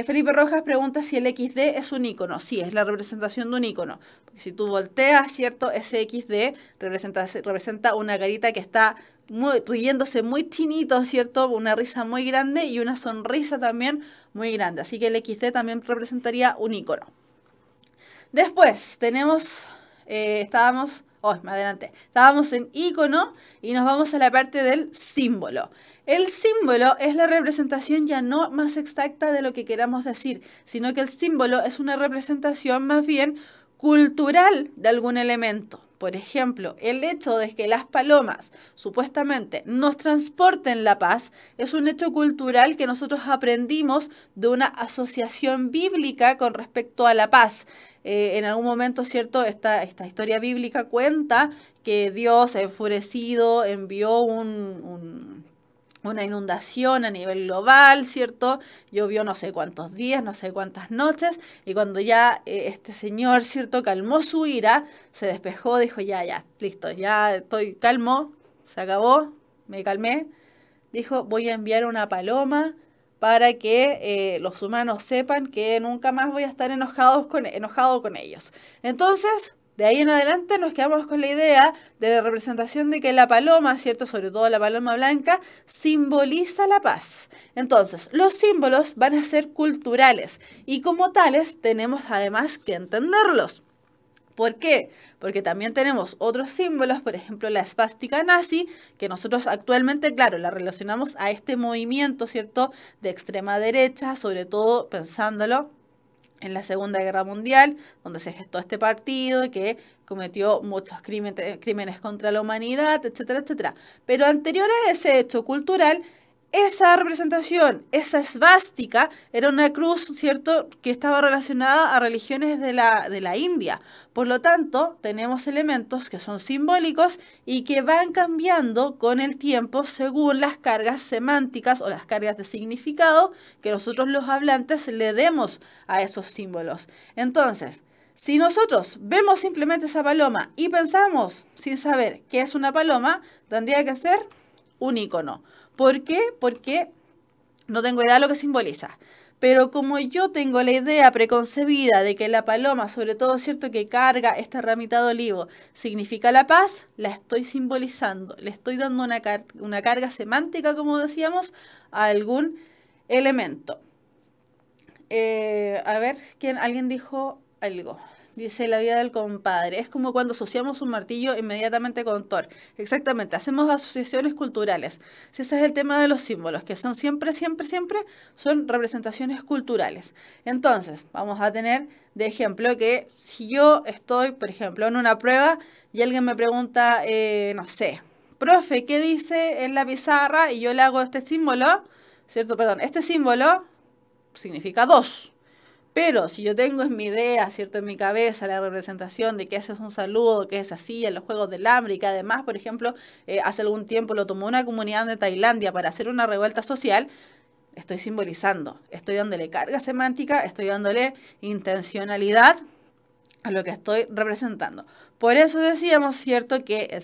Felipe Rojas pregunta si el XD es un icono. Sí, es la representación de un icono. Porque si tú volteas, ¿cierto?, ese XD representa una carita que está riéndose muy chinito, ¿cierto?, una risa muy grande y una sonrisa también muy grande. Así que el XD también representaría un icono. Después tenemos, estábamos en icono y nos vamos a la parte del símbolo. El símbolo es la representación ya no más exacta de lo que queramos decir, sino que el símbolo es una representación más bien cultural de algún elemento. Por ejemplo, el hecho de que las palomas supuestamente nos transporten la paz es un hecho cultural que nosotros aprendimos de una asociación bíblica con respecto a la paz. en algún momento, ¿cierto? Esta historia bíblica cuenta que Dios, enfurecido, envió una inundación a nivel global, ¿cierto? Llovió no sé cuántos días, no sé cuántas noches, y cuando ya este señor, ¿cierto?, calmó su ira, se despejó, dijo, ya, listo, ya estoy calmo, se acabó, me calmé. Dijo, voy a enviar una paloma para que los humanos sepan que nunca más voy a estar enojado con ellos. Entonces, de ahí en adelante nos quedamos con la idea de la representación de que la paloma, ¿cierto?, sobre todo la paloma blanca, simboliza la paz. Entonces, los símbolos van a ser culturales y como tales tenemos además que entenderlos. ¿Por qué? Porque también tenemos otros símbolos, por ejemplo la esvástica nazi, que nosotros actualmente, claro, la relacionamos a este movimiento, ¿cierto?, de extrema derecha, sobre todo pensándolo en la Segunda Guerra Mundial, donde se gestó este partido que cometió muchos crímenes contra la humanidad, etcétera, etcétera. Pero anterior a ese hecho cultural, esa representación, esa esvástica, era una cruz, ¿cierto?, que estaba relacionada a religiones de la India. Por lo tanto, tenemos elementos que son simbólicos y que van cambiando con el tiempo según las cargas semánticas o las cargas de significado que nosotros los hablantes le demos a esos símbolos. Entonces, si nosotros vemos simplemente esa paloma y pensamos sin saber qué es una paloma, tendría que ser un icono. ¿Por qué? Porque no tengo idea de lo que simboliza. Pero como yo tengo la idea preconcebida de que la paloma, sobre todo, ¿cierto?, que carga esta ramita de olivo, significa la paz, la estoy simbolizando. Le estoy dando una carga semántica, como decíamos, a algún elemento. A ver, ¿alguien dijo algo? Dice la vida del compadre. Es como cuando asociamos un martillo inmediatamente con Thor. Exactamente, hacemos asociaciones culturales. Si ese es el tema de los símbolos, que son siempre son representaciones culturales. Entonces, vamos a tener de ejemplo que si yo estoy, por ejemplo, en una prueba y alguien me pregunta, no sé, profe, ¿qué dice en la pizarra? Y yo le hago este símbolo, ¿cierto? Perdón, este símbolo significa 2. Pero si yo tengo en mi idea, ¿cierto?, en mi cabeza la representación de que ese es un saludo, que es así en los Juegos del Hambre y que además, por ejemplo, hace algún tiempo lo tomó una comunidad de Tailandia para hacer una revuelta social, estoy simbolizando, estoy dándole carga semántica, estoy dándole intencionalidad a lo que estoy representando. Por eso decíamos, ¿cierto?, que el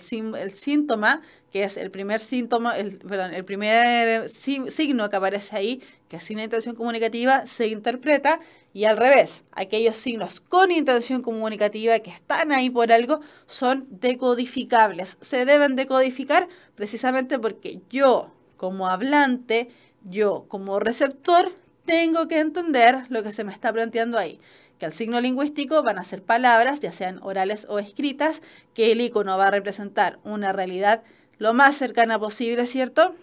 síntoma, que es el primer síntoma, el primer signo que aparece ahí, que sin intención comunicativa se interpreta, y al revés, aquellos signos con intención comunicativa que están ahí por algo son decodificables. Se deben decodificar precisamente porque yo, como hablante, yo, como receptor, tengo que entender lo que se me está planteando ahí. Que el signo lingüístico van a ser palabras, ya sean orales o escritas, que el icono va a representar una realidad lo más cercana posible, ¿cierto?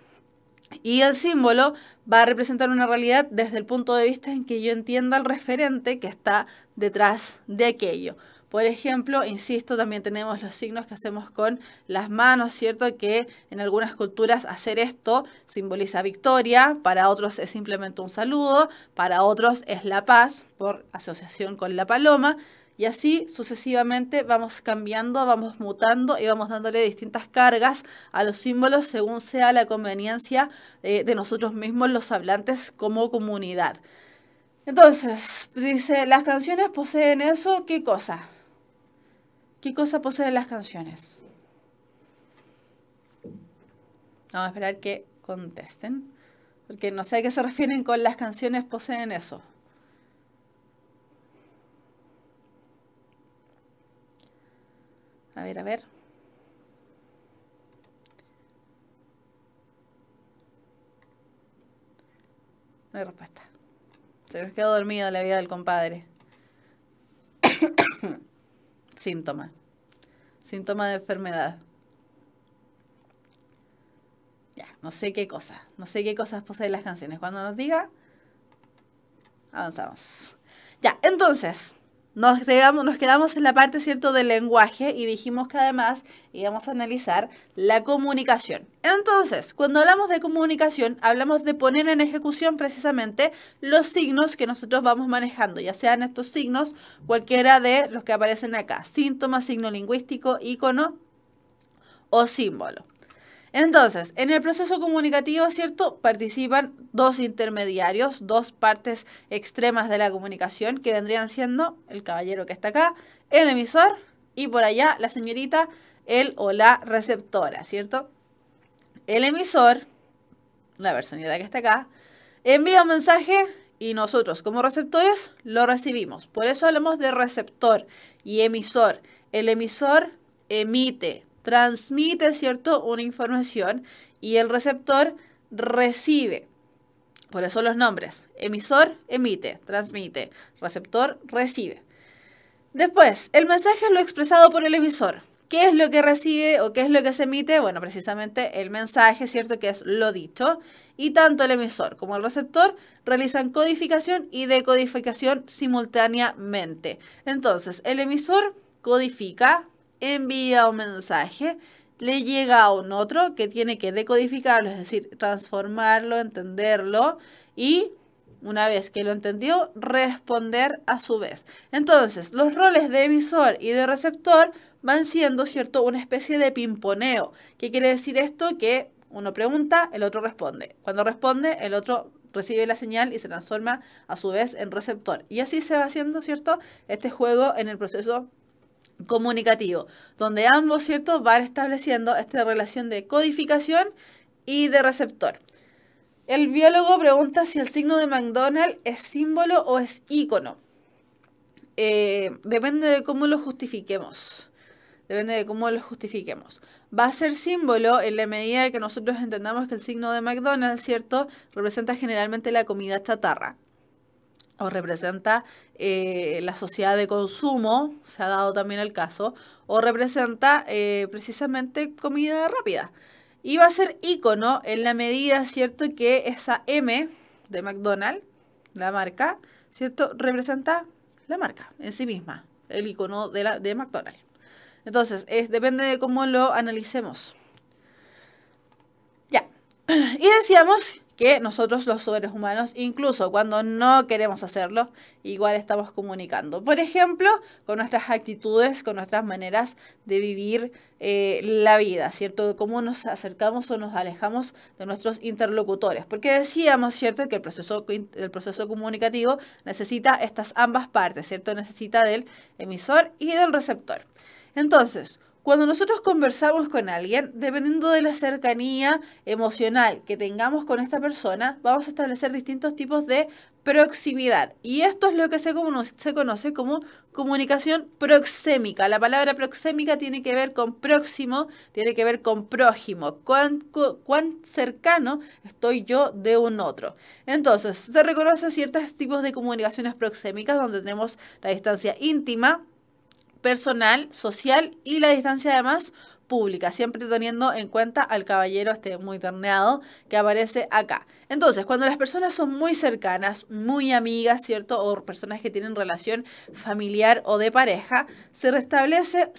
Y el símbolo va a representar una realidad desde el punto de vista en que yo entienda el referente que está detrás de aquello. Por ejemplo, insisto, también tenemos los signos que hacemos con las manos, ¿cierto? Que en algunas culturas hacer esto simboliza victoria, para otros es simplemente un saludo, para otros es la paz, por asociación con la paloma, y así sucesivamente vamos cambiando, vamos mutando y vamos dándole distintas cargas a los símbolos según sea la conveniencia de nosotros mismos los hablantes como comunidad. Entonces, dice, las canciones poseen eso, ¿qué cosa? ¿Qué cosa poseen las canciones? Vamos a esperar que contesten, porque no sé a qué se refieren con las canciones poseen eso. A ver. No hay respuesta. Se nos quedó dormido la vida del compadre. Síntoma de enfermedad. Ya, no sé qué cosas poseen las canciones. Cuando nos diga, avanzamos. Ya, entonces, nos quedamos en la parte, ¿cierto?, del lenguaje y dijimos que además íbamos a analizar la comunicación. Entonces, cuando hablamos de comunicación, hablamos de poner en ejecución precisamente los signos que nosotros vamos manejando, ya sean estos signos, cualquiera de los que aparecen acá, síntoma, signo lingüístico, icono o símbolo. Entonces, en el proceso comunicativo, ¿cierto?, participan dos intermediarios, dos partes extremas de la comunicación, que vendrían siendo el caballero que está acá, el emisor, y por allá la señorita, el o la receptora, ¿cierto? El emisor, la personita que está acá, envía un mensaje y nosotros como receptores lo recibimos. Por eso hablamos de receptor y emisor. El emisor emite, transmite, ¿cierto?, una información y el receptor recibe. Por eso los nombres. Emisor, emite, transmite. Receptor, recibe. Después, el mensaje es lo expresado por el emisor. ¿Qué es lo que recibe o qué es lo que se emite? Bueno, precisamente el mensaje, ¿cierto?, que es lo dicho. Y tanto el emisor como el receptor realizan codificación y decodificación simultáneamente. Entonces, el emisor codifica, envía un mensaje, le llega a un otro que tiene que decodificarlo, es decir, transformarlo, entenderlo y una vez que lo entendió, responder a su vez. Entonces, los roles de emisor y de receptor van siendo, ¿cierto?, una especie de pimponeo. ¿Qué quiere decir esto? Que uno pregunta, el otro responde. Cuando responde, el otro recibe la señal y se transforma a su vez en receptor. Y así se va haciendo, ¿cierto?, este juego en el proceso comunicativo, donde ambos, ¿cierto?, van estableciendo esta relación de codificación y de receptor. El biólogo pregunta si el signo de McDonald's es símbolo o es ícono. Depende de cómo lo justifiquemos. Depende de cómo lo justifiquemos. Va a ser símbolo en la medida que nosotros entendamos que el signo de McDonald's, ¿cierto?, representa generalmente la comida chatarra. O representa la sociedad de consumo, se ha dado también el caso, o representa precisamente comida rápida. Y va a ser ícono en la medida, ¿cierto?, que esa M de McDonald's, la marca, ¿cierto?, representa la marca en sí misma, el ícono de McDonald's. Entonces, depende de cómo lo analicemos. Ya. Y decíamos que nosotros los seres humanos, incluso cuando no queremos hacerlo, igual estamos comunicando. Por ejemplo, con nuestras actitudes, con nuestras maneras de vivir la vida, ¿cierto? De cómo nos acercamos o nos alejamos de nuestros interlocutores. Porque decíamos, ¿cierto?, que el proceso comunicativo necesita estas ambas partes, ¿cierto? Necesita del emisor y del receptor. Entonces, cuando nosotros conversamos con alguien, dependiendo de la cercanía emocional que tengamos con esta persona, vamos a establecer distintos tipos de proximidad. Y esto es lo que se conoce como comunicación proxémica. La palabra proxémica tiene que ver con próximo, tiene que ver con prójimo. Cuán cercano estoy yo de un otro. Entonces, se reconoce ciertos tipos de comunicaciones proxémicas donde tenemos la distancia íntima, personal, social y la distancia además pública, siempre teniendo en cuenta al caballero muy terneado que aparece acá. Entonces, cuando las personas son muy cercanas, muy amigas, ¿cierto?, o personas que tienen relación familiar o de pareja, se establece,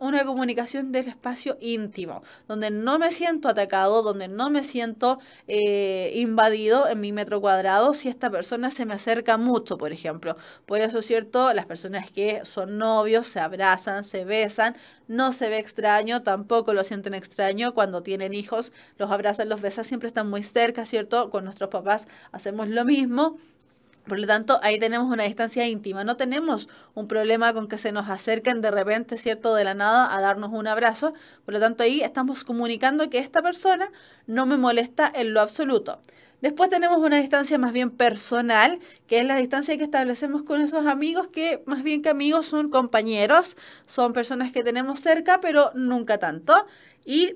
una comunicación del espacio íntimo, donde no me siento atacado, donde no me siento invadido en mi metro cuadrado si esta persona se me acerca mucho, por ejemplo. Por eso, ¿cierto?, las personas que son novios se abrazan, se besan, no se ve extraño, tampoco lo sienten extraño cuando tienen hijos, los abrazan, los besan, siempre están muy cerca, ¿cierto? Con nuestros papás hacemos lo mismo. Por lo tanto, ahí tenemos una distancia íntima. No tenemos un problema con que se nos acerquen de repente, ¿cierto?, de la nada a darnos un abrazo. Por lo tanto, ahí estamos comunicando que esta persona no me molesta en lo absoluto. Después tenemos una distancia más bien personal, que es la distancia que establecemos con esos amigos que más bien que amigos son compañeros, son personas que tenemos cerca, pero nunca tanto. Y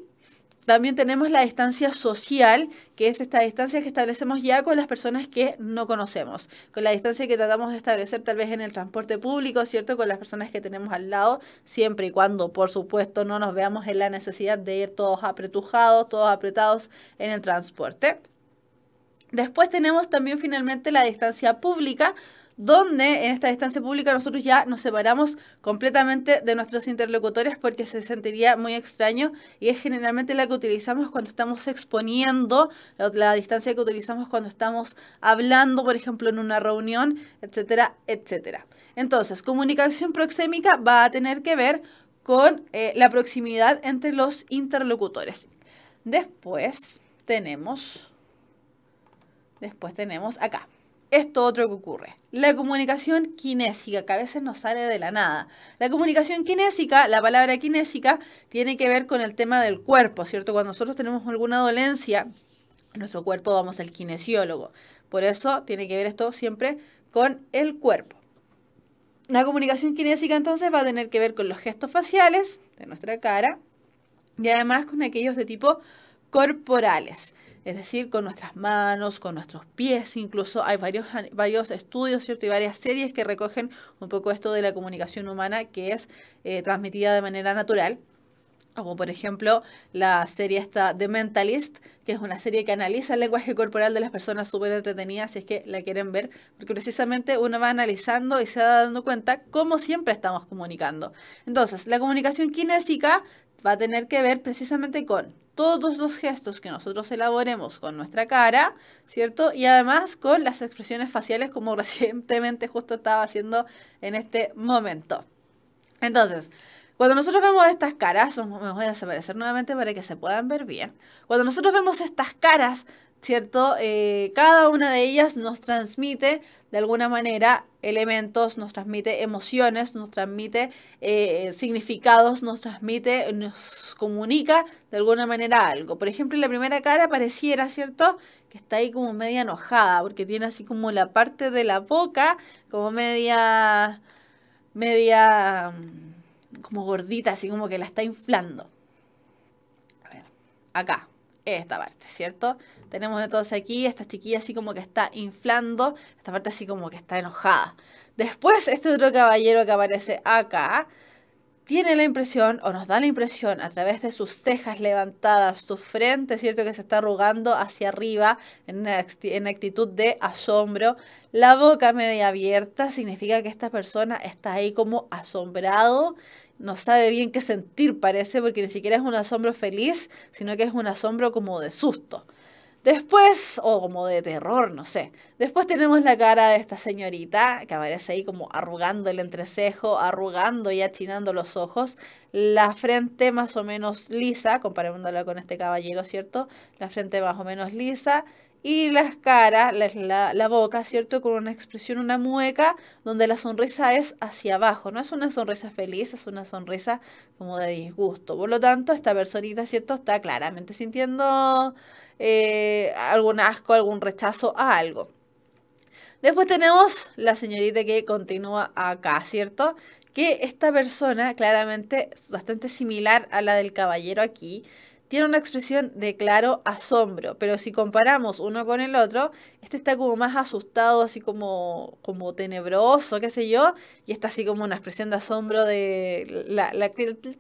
también tenemos la distancia social, que es esta distancia que establecemos ya con las personas que no conocemos, con la distancia que tratamos de establecer tal vez en el transporte público, ¿cierto?, con las personas que tenemos al lado, siempre y cuando, por supuesto, no nos veamos en la necesidad de ir todos apretujados, todos apretados en el transporte. Después tenemos también finalmente la distancia pública, donde en esta distancia pública nosotros ya nos separamos completamente de nuestros interlocutores porque se sentiría muy extraño, y es generalmente la que utilizamos cuando estamos exponiendo, la distancia que utilizamos cuando estamos hablando, por ejemplo, en una reunión, etcétera, etcétera. Entonces, comunicación proxémica va a tener que ver con la proximidad entre los interlocutores. Después tenemos acá esto otro que ocurre, la comunicación kinésica, que a veces nos sale de la nada. La comunicación kinésica, la palabra kinésica, tiene que ver con el tema del cuerpo, ¿cierto? Cuando nosotros tenemos alguna dolencia en nuestro cuerpo, vamos al kinesiólogo. Por eso tiene que ver esto siempre con el cuerpo. La comunicación kinésica entonces va a tener que ver con los gestos faciales de nuestra cara y además con aquellos de tipo corporales. Es decir, con nuestras manos, con nuestros pies, incluso hay varios estudios, ¿cierto? Y varias series que recogen un poco esto de la comunicación humana que es transmitida de manera natural. Como por ejemplo la serie esta The Mentalist, que es una serie que analiza el lenguaje corporal de las personas, súper entretenida si es que la quieren ver, porque precisamente uno va analizando y se va dando cuenta cómo siempre estamos comunicando. Entonces, la comunicación kinésica va a tener que ver precisamente con todos los gestos que nosotros elaboremos con nuestra cara, ¿cierto? Y además con las expresiones faciales, como recientemente justo estaba haciendo en este momento. Entonces, cuando nosotros vemos estas caras, me voy a desaparecer nuevamente para que se puedan ver bien. Cuando nosotros vemos estas caras, ¿cierto? Cada una de ellas nos transmite de alguna manera elementos, nos transmite emociones, nos transmite significados, nos comunica de alguna manera algo. Por ejemplo, en la primera cara pareciera, ¿cierto?, que está ahí como media enojada, porque tiene así como la parte de la boca como media como gordita, así como que la está inflando. A ver, acá, esta parte, ¿cierto? Tenemos entonces aquí esta chiquilla así como que está inflando, esta parte así como que está enojada. Después este otro caballero que aparece acá tiene la impresión, o nos da la impresión, a través de sus cejas levantadas, su frente, ¿cierto?, que se está arrugando hacia arriba en actitud de asombro, la boca media abierta, significa que esta persona está ahí como asombrado, no sabe bien qué sentir, parece, porque ni siquiera es un asombro feliz, sino que es un asombro como de susto. Después, o como de terror, no sé. Después tenemos la cara de esta señorita que aparece ahí como arrugando el entrecejo, arrugando y achinando los ojos. La frente más o menos lisa, comparándola con este caballero, ¿cierto? La frente más o menos lisa. Y las caras, la boca, ¿cierto? Con una expresión, una mueca, donde la sonrisa es hacia abajo. No es una sonrisa feliz, es una sonrisa como de disgusto. Por lo tanto, esta personita, ¿cierto?, está claramente sintiendo algún asco, algún rechazo a algo. Después tenemos la señorita que continúa acá, ¿cierto? Que esta persona claramente es bastante similar a la del caballero aquí. Tiene una expresión de claro asombro, pero si comparamos uno con el otro, este está como más asustado, así como tenebroso, qué sé yo, y está así como una expresión de asombro de la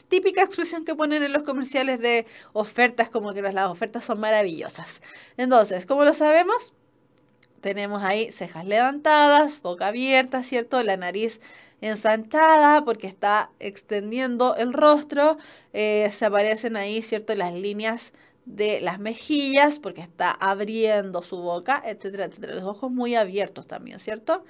típica expresión que ponen en los comerciales de ofertas, como que las ofertas son maravillosas. Entonces, ¿cómo lo sabemos? Tenemos ahí cejas levantadas, boca abierta, ¿cierto? La nariz ensanchada porque está extendiendo el rostro. Se aparecen ahí, ¿cierto?, las líneas de las mejillas porque está abriendo su boca, etcétera, etcétera. Los ojos muy abiertos también, ¿cierto?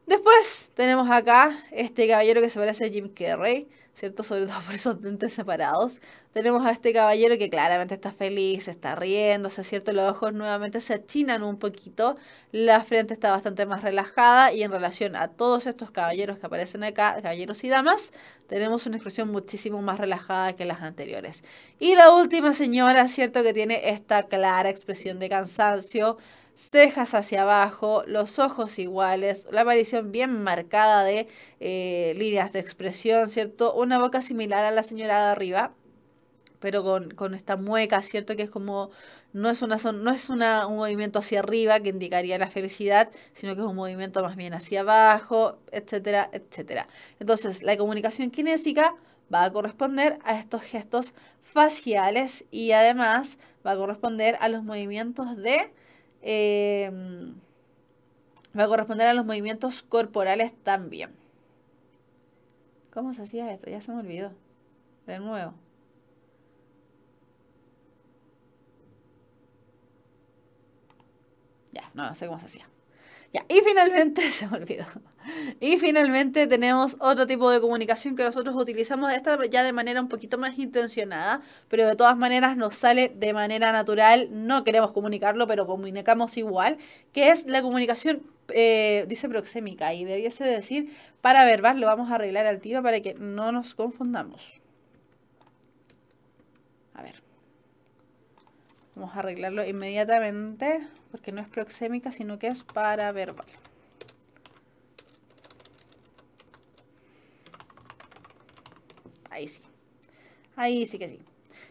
Después tenemos acá este caballero que se parece a Jim Carrey, ¿cierto? Sobre todo por esos dientes separados. Tenemos a este caballero que claramente está feliz, está riéndose, ¿cierto? Los ojos nuevamente se achinan un poquito, la frente está bastante más relajada y en relación a todos estos caballeros que aparecen acá, caballeros y damas, tenemos una expresión muchísimo más relajada que las anteriores. Y la última señora, ¿cierto?, que tiene esta clara expresión de cansancio, cejas hacia abajo, los ojos iguales, la aparición bien marcada de líneas de expresión, ¿cierto? Una boca similar a la señora de arriba, pero con esta mueca, ¿cierto? Que es como, no es un movimiento hacia arriba que indicaría la felicidad, sino que es un movimiento más bien hacia abajo, etcétera, etcétera. Entonces, la comunicación kinésica va a corresponder a estos gestos faciales y además va a corresponder a los movimientos de Va a corresponder a los movimientos corporales también. ¿Cómo se hacía esto? Ya se me olvidó. De nuevo. Ya, no sé cómo se hacía. Ya, y finalmente, se me olvidó. Y finalmente tenemos otro tipo de comunicación que nosotros utilizamos, esta ya de manera un poquito más intencionada, pero de todas maneras nos sale de manera natural, no queremos comunicarlo, pero comunicamos igual, que es la comunicación, dice proxémica, y debiese decir paraverbal. Lo vamos a arreglar al tiro para que no nos confundamos. A ver. Vamos a arreglarlo inmediatamente, porque no es proxémica, sino que es paraverbal. Ahí sí. Ahí sí que sí.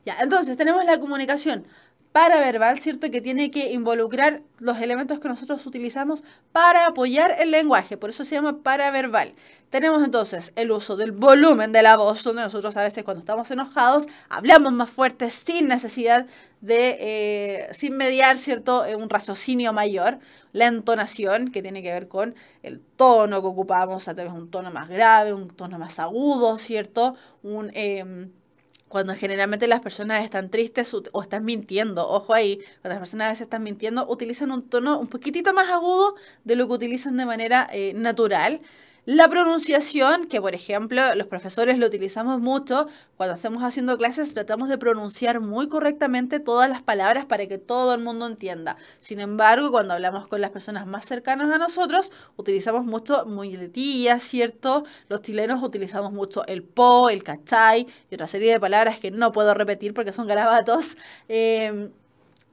Ya, entonces tenemos la comunicación paraverbal, ¿cierto? Que tiene que involucrar los elementos que nosotros utilizamos para apoyar el lenguaje. Por eso se llama paraverbal. Tenemos entonces el uso del volumen de la voz, donde nosotros a veces cuando estamos enojados hablamos más fuerte sin necesidad de, sin mediar, ¿cierto? Un raciocinio mayor. La entonación, que tiene que ver con el tono que ocupamos, a través de un tono más grave, un tono más agudo, ¿cierto? Cuando generalmente las personas están tristes o están mintiendo, ojo ahí, cuando las personas a veces están mintiendo, utilizan un tono un poquitito más agudo de lo que utilizan de manera natural. La pronunciación, que por ejemplo los profesores lo utilizamos mucho, cuando estamos haciendo clases tratamos de pronunciar muy correctamente todas las palabras para que todo el mundo entienda. Sin embargo, cuando hablamos con las personas más cercanas a nosotros, utilizamos mucho muletillas, ¿cierto? Los chilenos utilizamos mucho el po, el cachai y otra serie de palabras que no puedo repetir porque son garabatos.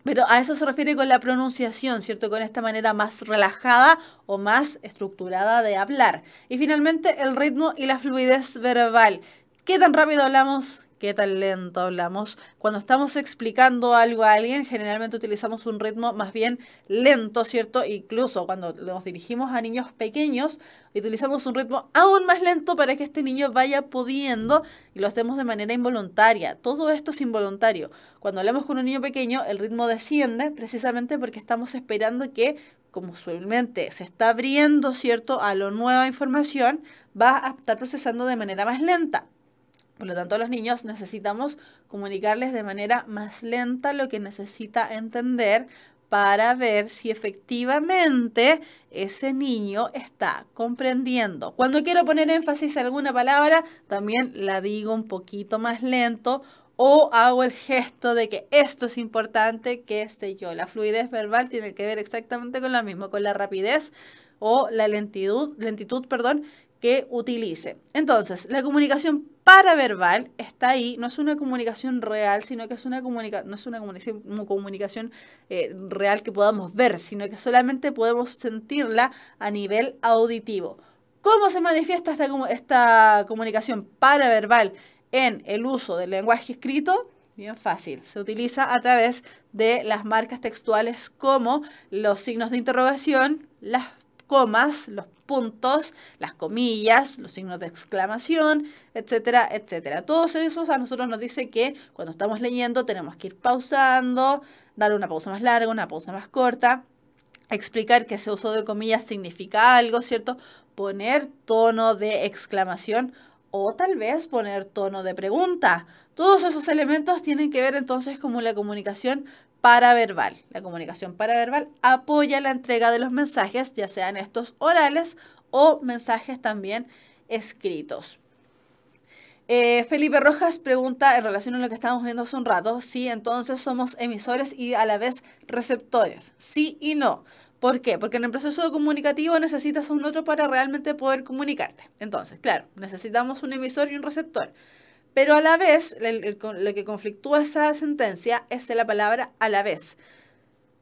Pero a eso se refiere con la pronunciación, ¿cierto? Con esta manera más relajada o más estructurada de hablar. Y finalmente el ritmo y la fluidez verbal. ¿Qué tan rápido hablamos? ¿Qué tan lento hablamos? Cuando estamos explicando algo a alguien, generalmente utilizamos un ritmo más bien lento, ¿cierto? Incluso cuando nos dirigimos a niños pequeños, utilizamos un ritmo aún más lento para que este niño vaya pudiendo y lo hacemos de manera involuntaria. Todo esto es involuntario. Cuando hablamos con un niño pequeño, el ritmo desciende precisamente porque estamos esperando que, como su mente se está abriendo, ¿cierto?, a la nueva información, va a estar procesando de manera más lenta. Por lo tanto, a los niños necesitamos comunicarles de manera más lenta lo que necesita entender para ver si efectivamente ese niño está comprendiendo. Cuando quiero poner énfasis en alguna palabra, también la digo un poquito más lento o hago el gesto de que esto es importante, qué sé yo. La fluidez verbal tiene que ver exactamente con lo mismo, con la rapidez o la lentitud, que utilice. Entonces, la comunicación paraverbal está ahí, no es una comunicación real, sino que es no es una comunicación real que podamos ver, sino que solamente podemos sentirla a nivel auditivo. ¿Cómo se manifiesta esta comunicación paraverbal en el uso del lenguaje escrito? Bien fácil, se utiliza a través de las marcas textuales como los signos de interrogación, las comas, los puntos, las comillas, los signos de exclamación, etcétera, etcétera. Todos esos a nosotros nos dice que cuando estamos leyendo tenemos que ir pausando, dar una pausa más larga, una pausa más corta, explicar que ese uso de comillas significa algo, ¿cierto? Poner tono de exclamación o tal vez poner tono de pregunta. Todos esos elementos tienen que ver entonces como la comunicación paraverbal. La comunicación paraverbal apoya la entrega de los mensajes, ya sean estos orales o mensajes también escritos. Felipe Rojas pregunta en relación a lo que estábamos viendo hace un rato, si entonces somos emisores y a la vez receptores. Sí y no. ¿Por qué? Porque en el proceso comunicativo necesitas a un otro para realmente poder comunicarte. Entonces, claro, necesitamos un emisor y un receptor. Pero a la vez, lo que conflictúa esa sentencia es la palabra a la vez.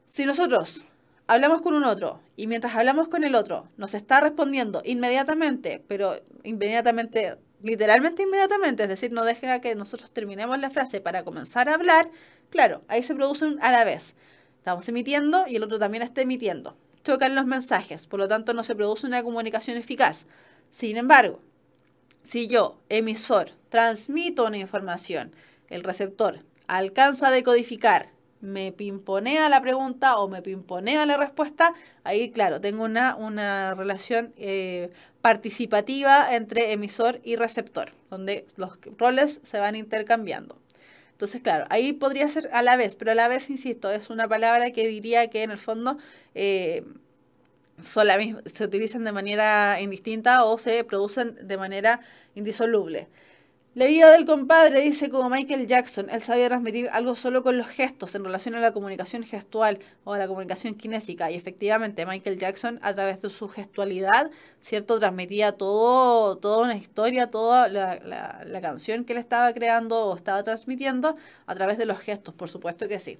Si nosotros hablamos con un otro y mientras hablamos con el otro nos está respondiendo inmediatamente, pero inmediatamente, literalmente inmediatamente, es decir, no deja que nosotros terminemos la frase para comenzar a hablar, claro, ahí se produce un a la vez. Estamos emitiendo y el otro también está emitiendo. Chocan los mensajes, por lo tanto no se produce una comunicación eficaz. Sin embargo, si yo, emisor, transmito una información, el receptor alcanza a decodificar, me pimponea la pregunta o me pimponea la respuesta, ahí claro, tengo una relación participativa entre emisor y receptor, donde los roles se van intercambiando. Entonces, claro, ahí podría ser a la vez, pero a la vez, insisto, es una palabra que diría que en el fondo se utilizan de manera indistinta o se producen de manera indisoluble. La vida del compadre dice como Michael Jackson, él sabía transmitir algo solo con los gestos en relación a la comunicación gestual o a la comunicación kinésica. Y efectivamente Michael Jackson a través de su gestualidad, ¿cierto? Transmitía toda una historia, toda la canción que él estaba creando o estaba transmitiendo a través de los gestos, por supuesto que sí.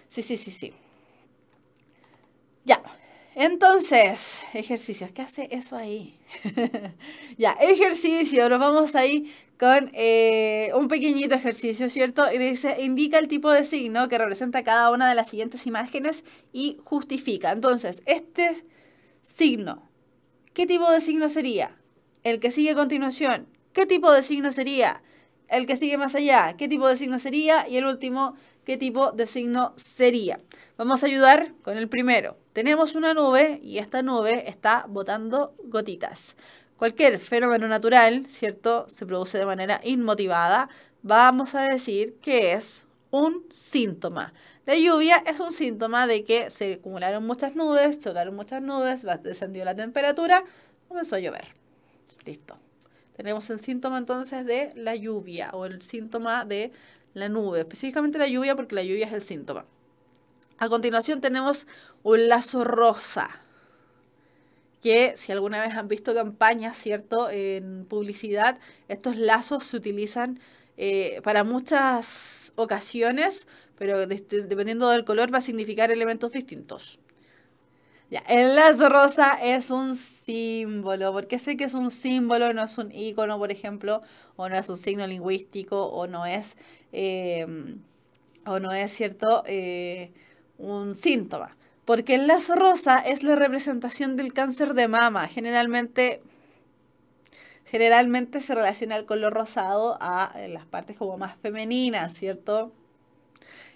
Sí. Ya. Entonces, ejercicios. ¿Qué hace eso ahí? Ya, ejercicio. Nos vamos ahí con un pequeñito ejercicio, ¿cierto? Y dice, indica el tipo de signo que representa cada una de las siguientes imágenes y justifica. Entonces, este signo, ¿qué tipo de signo sería? El que sigue a continuación, ¿qué tipo de signo sería? El que sigue más allá, ¿qué tipo de signo sería? Y el último, ¿qué tipo de signo sería? Vamos a ayudar con el primero. Tenemos una nube y esta nube está botando gotitas. Cualquier fenómeno natural, ¿cierto?, se produce de manera inmotivada. Vamos a decir que es un síntoma. La lluvia es un síntoma de que se acumularon muchas nubes, chocaron muchas nubes, descendió la temperatura, comenzó a llover. Listo. Tenemos el síntoma entonces de la lluvia o el síntoma de la nube. Específicamente la lluvia porque la lluvia es el síntoma. A continuación tenemos un lazo rosa, que si alguna vez han visto campañas, ¿cierto?, en publicidad, estos lazos se utilizan para muchas ocasiones, pero dependiendo del color va a significar elementos distintos. Ya, el lazo rosa es un símbolo. ¿Por qué sé que es un símbolo? No es un icono, por ejemplo, o no es un signo lingüístico, o no es ¿cierto?, un síntoma. Porque el lazo rosa es la representación del cáncer de mama. Generalmente se relaciona el color rosado a las partes como más femeninas, ¿cierto?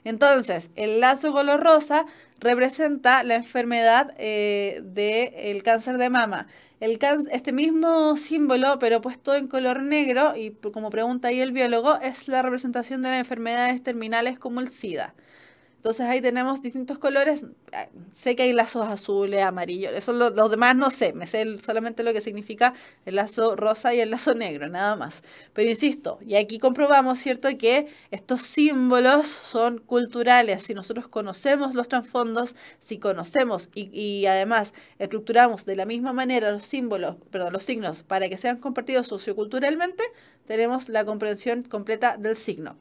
Entonces, el lazo color rosa representa la enfermedad del cáncer de mama. Este mismo símbolo, pero puesto en color negro, y como pregunta ahí el biólogo, es la representación de las enfermedades terminales como el SIDA. Entonces ahí tenemos distintos colores. Sé que hay lazos azules, amarillos. Eso los demás no sé. Me sé solamente lo que significa el lazo rosa y el lazo negro, nada más. Pero insisto, y aquí comprobamos, ¿cierto?, que estos símbolos son culturales. Si nosotros conocemos los trasfondos, si conocemos y además estructuramos de la misma manera los signos para que sean compartidos socioculturalmente, tenemos la comprensión completa del signo.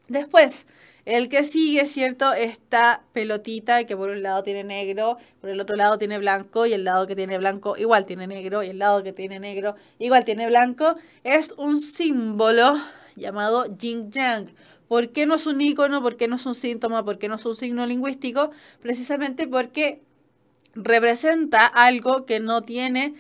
Después, el que sigue, ¿cierto?, esta pelotita que por un lado tiene negro, por el otro lado tiene blanco, y el lado que tiene blanco igual tiene negro, y el lado que tiene negro igual tiene blanco, es un símbolo llamado yin-yang. ¿Por qué no es un icono? ¿Por qué no es un síntoma? ¿Por qué no es un signo lingüístico? Precisamente porque representa algo que no tiene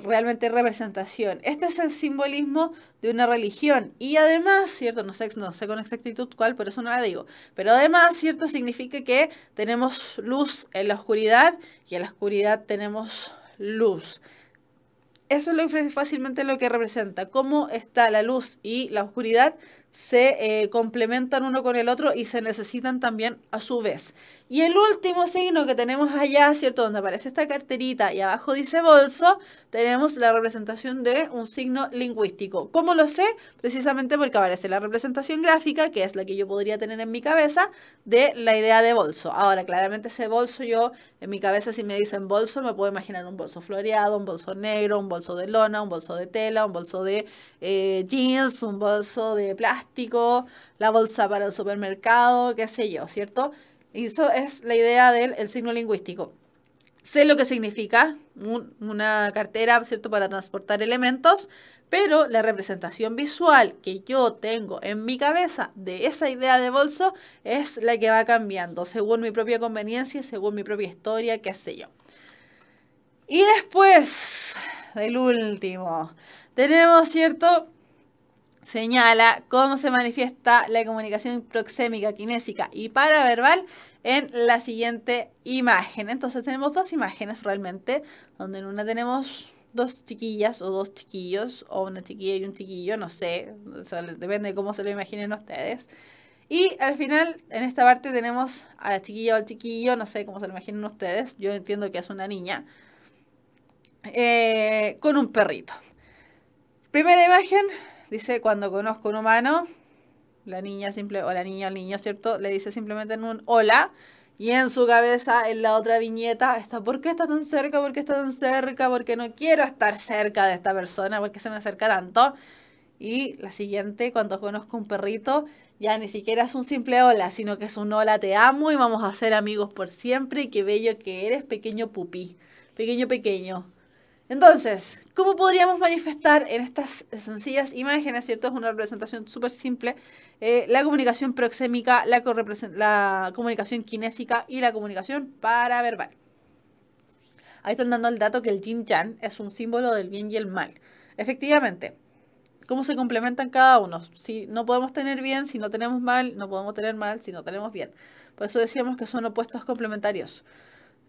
realmente representación. Este es el simbolismo de una religión y además, ¿cierto? No sé con exactitud cuál, por eso no la digo, pero además, ¿cierto?, significa que tenemos luz en la oscuridad y en la oscuridad tenemos luz. Eso es fácilmente lo que representa, cómo está la luz y la oscuridad se complementan uno con el otro y se necesitan también a su vez. Y el último signo que tenemos allá, ¿cierto?, donde aparece esta carterita y abajo dice bolso, tenemos la representación de un signo lingüístico. ¿Cómo lo sé? Precisamente porque aparece la representación gráfica, que es la que yo podría tener en mi cabeza, de la idea de bolso. Ahora, claramente ese bolso yo, en mi cabeza, si me dicen bolso, me puedo imaginar un bolso floreado, un bolso negro, un bolso de lona, un bolso de tela, un bolso de jeans, un bolso de plástico, la bolsa para el supermercado, qué sé yo, ¿cierto? Y eso es la idea del signo lingüístico. Sé lo que significa una cartera, ¿cierto?, para transportar elementos, pero la representación visual que yo tengo en mi cabeza de esa idea de bolso es la que va cambiando según mi propia conveniencia, según mi propia historia, qué sé yo. Y después, el último, tenemos, ¿cierto?, señala cómo se manifiesta la comunicación proxémica, kinésica y paraverbal en la siguiente imagen. Entonces tenemos dos imágenes realmente, donde en una tenemos dos chiquillas o dos chiquillos, o una chiquilla y un chiquillo, no sé, depende de cómo se lo imaginen ustedes. Y al final, en esta parte tenemos a la chiquilla o al chiquillo, no sé cómo se lo imaginen ustedes, yo entiendo que es una niña, con un perrito. Primera imagen, dice, cuando conozco un humano, la niña simple, o la niña al niño, ¿cierto? Le dice simplemente en un hola, y en su cabeza, en la otra viñeta, está, ¿por qué está tan cerca? ¿Por qué está tan cerca? Porque no quiero estar cerca de esta persona, ¿por qué se me acerca tanto? Y la siguiente, cuando conozco un perrito, ya ni siquiera es un simple hola, sino que es un hola, te amo y vamos a ser amigos por siempre, y qué bello que eres, pequeño pupí, pequeño. Entonces, ¿cómo podríamos manifestar en estas sencillas imágenes, ¿cierto? Es una representación súper simple, la comunicación proxémica, la comunicación kinésica y la comunicación paraverbal. Ahí están dando el dato que el yin-yang es un símbolo del bien y el mal. Efectivamente, ¿cómo se complementan cada uno? Si no podemos tener bien, si no tenemos mal, no podemos tener mal, si no tenemos bien. Por eso decíamos que son opuestos complementarios.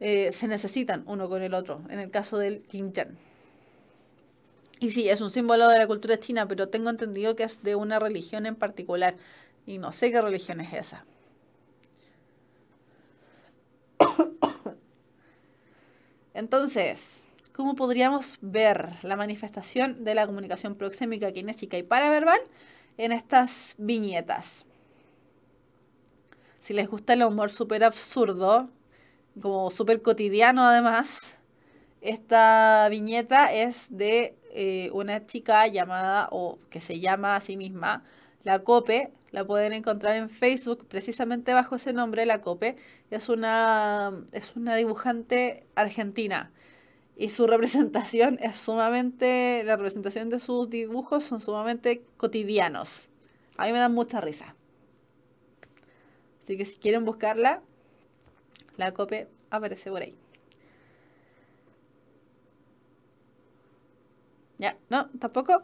Se necesitan uno con el otro, en el caso del yin-yang. Y sí, es un símbolo de la cultura china, pero tengo entendido que es de una religión en particular, y no sé qué religión es esa. Entonces, ¿cómo podríamos ver la manifestación de la comunicación proxémica, kinésica y paraverbal en estas viñetas? Si les gusta el humor súper absurdo, como súper cotidiano además, esta viñeta es de una chica llamada, o que se llama a sí misma, La Cope. La pueden encontrar en Facebook precisamente bajo ese nombre, La Cope. Es una dibujante argentina. Y su representación es sumamente, la representación de sus dibujos son sumamente cotidianos. A mí me dan mucha risa. Así que si quieren buscarla, La Cope aparece por ahí. Ya, no, tampoco.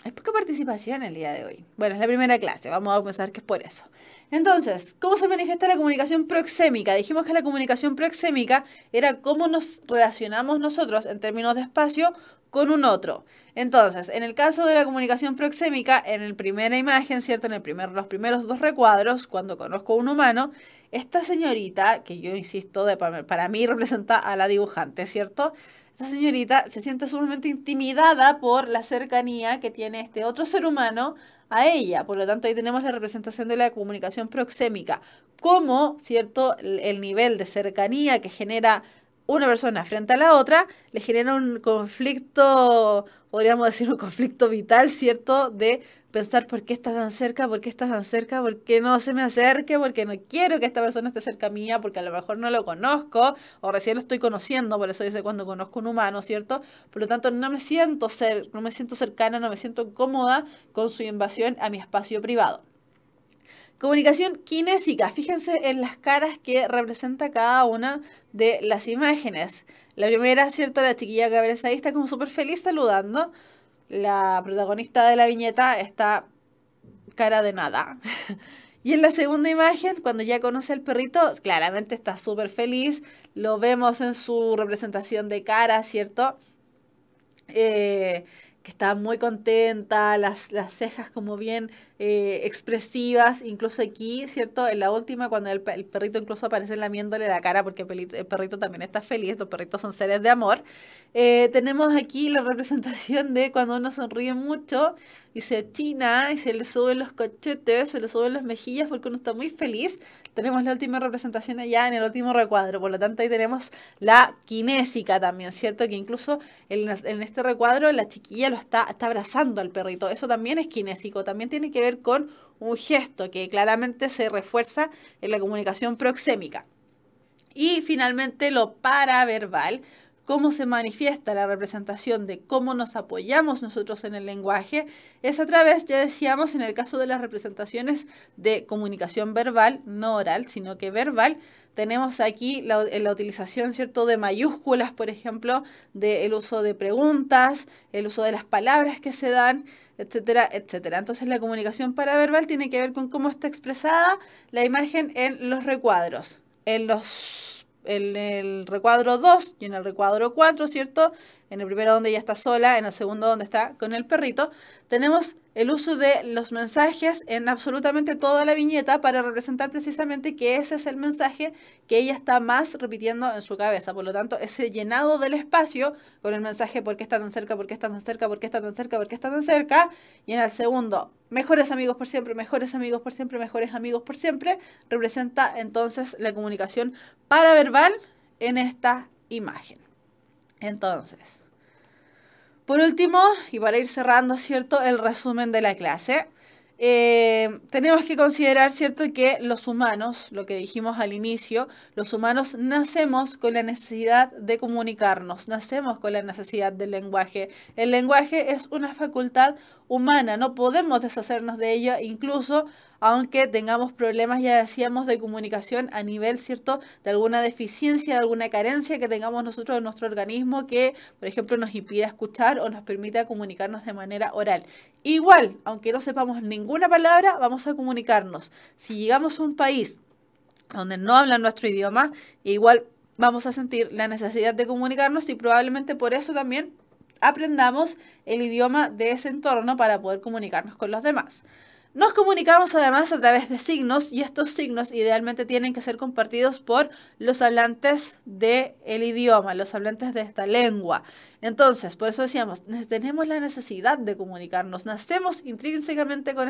Hay poca participación el día de hoy. Bueno, es la primera clase, vamos a pensar que es por eso. Entonces, ¿cómo se manifiesta la comunicación proxémica? Dijimos que la comunicación proxémica era cómo nos relacionamos nosotros en términos de espacio con un otro. Entonces, en el caso de la comunicación proxémica, en la primera imagen, ¿cierto? En los primeros dos recuadros, cuando conozco a un humano, esta señorita, que yo insisto, para mí representa a la dibujante, ¿cierto? Esta señorita se siente sumamente intimidada por la cercanía que tiene este otro ser humano a ella. Por lo tanto, ahí tenemos la representación de la comunicación proxémica. Cómo, ¿cierto? El nivel de cercanía que genera una persona frente a la otra le genera un conflicto, podríamos decir un conflicto vital, ¿cierto? De pensar por qué está tan cerca, por qué está tan cerca, por qué no se me acerque, porque no quiero que esta persona esté cerca mía, porque a lo mejor no lo conozco o recién lo estoy conociendo, por eso dice cuando conozco un humano, ¿cierto? Por lo tanto, no me siento cercana, no me siento cómoda con su invasión a mi espacio privado. Comunicación kinésica. Fíjense en las caras que representa cada una de las imágenes. La primera, ¿cierto? La chiquilla que aparece ahí está como súper feliz saludando. La protagonista de la viñeta está cara de nada. Y en la segunda imagen, cuando ya conoce al perrito, claramente está súper feliz. Lo vemos en su representación de cara, ¿cierto? Que está muy contenta, las cejas como bien expresivas, incluso aquí, ¿cierto? En la última, cuando el perrito incluso aparece lamiéndole la cara, porque el perrito también está feliz, los perritos son seres de amor. Tenemos aquí la representación de cuando uno sonríe mucho y se achina y se le suben los cachetes, se le suben las mejillas porque uno está muy feliz. Tenemos la última representación allá en el último recuadro, por lo tanto ahí tenemos la kinésica también, ¿cierto? Que incluso en este recuadro la chiquilla lo está abrazando al perrito, eso también es kinésico, también tiene que ver con un gesto que claramente se refuerza en la comunicación proxémica. Y finalmente lo paraverbal. cómo se manifiesta la representación de cómo nos apoyamos nosotros en el lenguaje, es a través, ya decíamos, en el caso de las representaciones de comunicación verbal, no oral, sino que verbal. Tenemos aquí la utilización, ¿cierto?, de mayúsculas, por ejemplo, del uso de preguntas, el uso de las palabras que se dan, etcétera, etcétera. Entonces la comunicación paraverbal tiene que ver con cómo está expresada la imagen en los recuadros, en el recuadro 2 y en el recuadro 4, ¿cierto? En el primero donde ella está sola, en el segundo donde está con el perrito. Tenemos el uso de los mensajes en absolutamente toda la viñeta para representar precisamente que ese es el mensaje que ella está más repitiendo en su cabeza. Por lo tanto, ese llenado del espacio con el mensaje ¿por qué está tan cerca? ¿Por qué está tan cerca? ¿Por qué está tan cerca? ¿Por qué está tan cerca? Y en el segundo, mejores amigos por siempre, mejores amigos por siempre, mejores amigos por siempre, representa entonces la comunicación paraverbal en esta imagen. Entonces, por último, y para ir cerrando, ¿cierto?, el resumen de la clase, tenemos que considerar, ¿cierto?, que los humanos, lo que dijimos al inicio, los humanos nacemos con la necesidad de comunicarnos, nacemos con la necesidad del lenguaje. El lenguaje es una facultad humana, no podemos deshacernos de ella, incluso aunque tengamos problemas, ya decíamos, de comunicación a nivel, ¿cierto?, de alguna deficiencia, de alguna carencia que tengamos nosotros en nuestro organismo que, por ejemplo, nos impida escuchar o nos permita comunicarnos de manera oral. Igual, aunque no sepamos ninguna palabra, vamos a comunicarnos. Si llegamos a un país donde no hablan nuestro idioma, igual vamos a sentir la necesidad de comunicarnos y probablemente por eso también aprendamos el idioma de ese entorno para poder comunicarnos con los demás. Nos comunicamos además a través de signos y estos signos idealmente tienen que ser compartidos por los hablantes del idioma, los hablantes de esta lengua. Entonces, por eso decíamos, tenemos la necesidad de comunicarnos, nacemos intrínsecamente con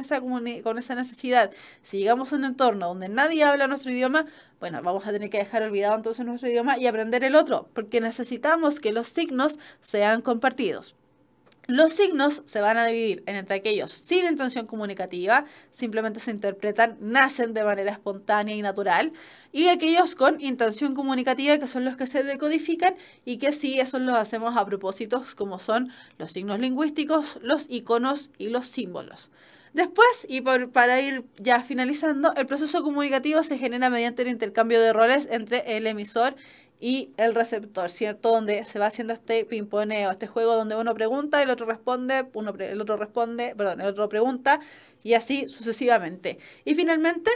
esa necesidad. Si llegamos a un entorno donde nadie habla nuestro idioma, bueno, vamos a tener que dejar olvidado entonces nuestro idioma y aprender el otro, porque necesitamos que los signos sean compartidos. Los signos se van a dividir entre aquellos sin intención comunicativa, simplemente se interpretan, nacen de manera espontánea y natural, y aquellos con intención comunicativa, que son los que se decodifican y que sí, esos los hacemos a propósitos, como son los signos lingüísticos, los iconos y los símbolos. Después, y para ir ya finalizando, el proceso comunicativo se genera mediante el intercambio de roles entre el emisor y el receptor, ¿cierto? Donde se va haciendo este pimponeo, este juego donde uno pregunta, el otro responde, el otro pregunta, y así sucesivamente. Y finalmente,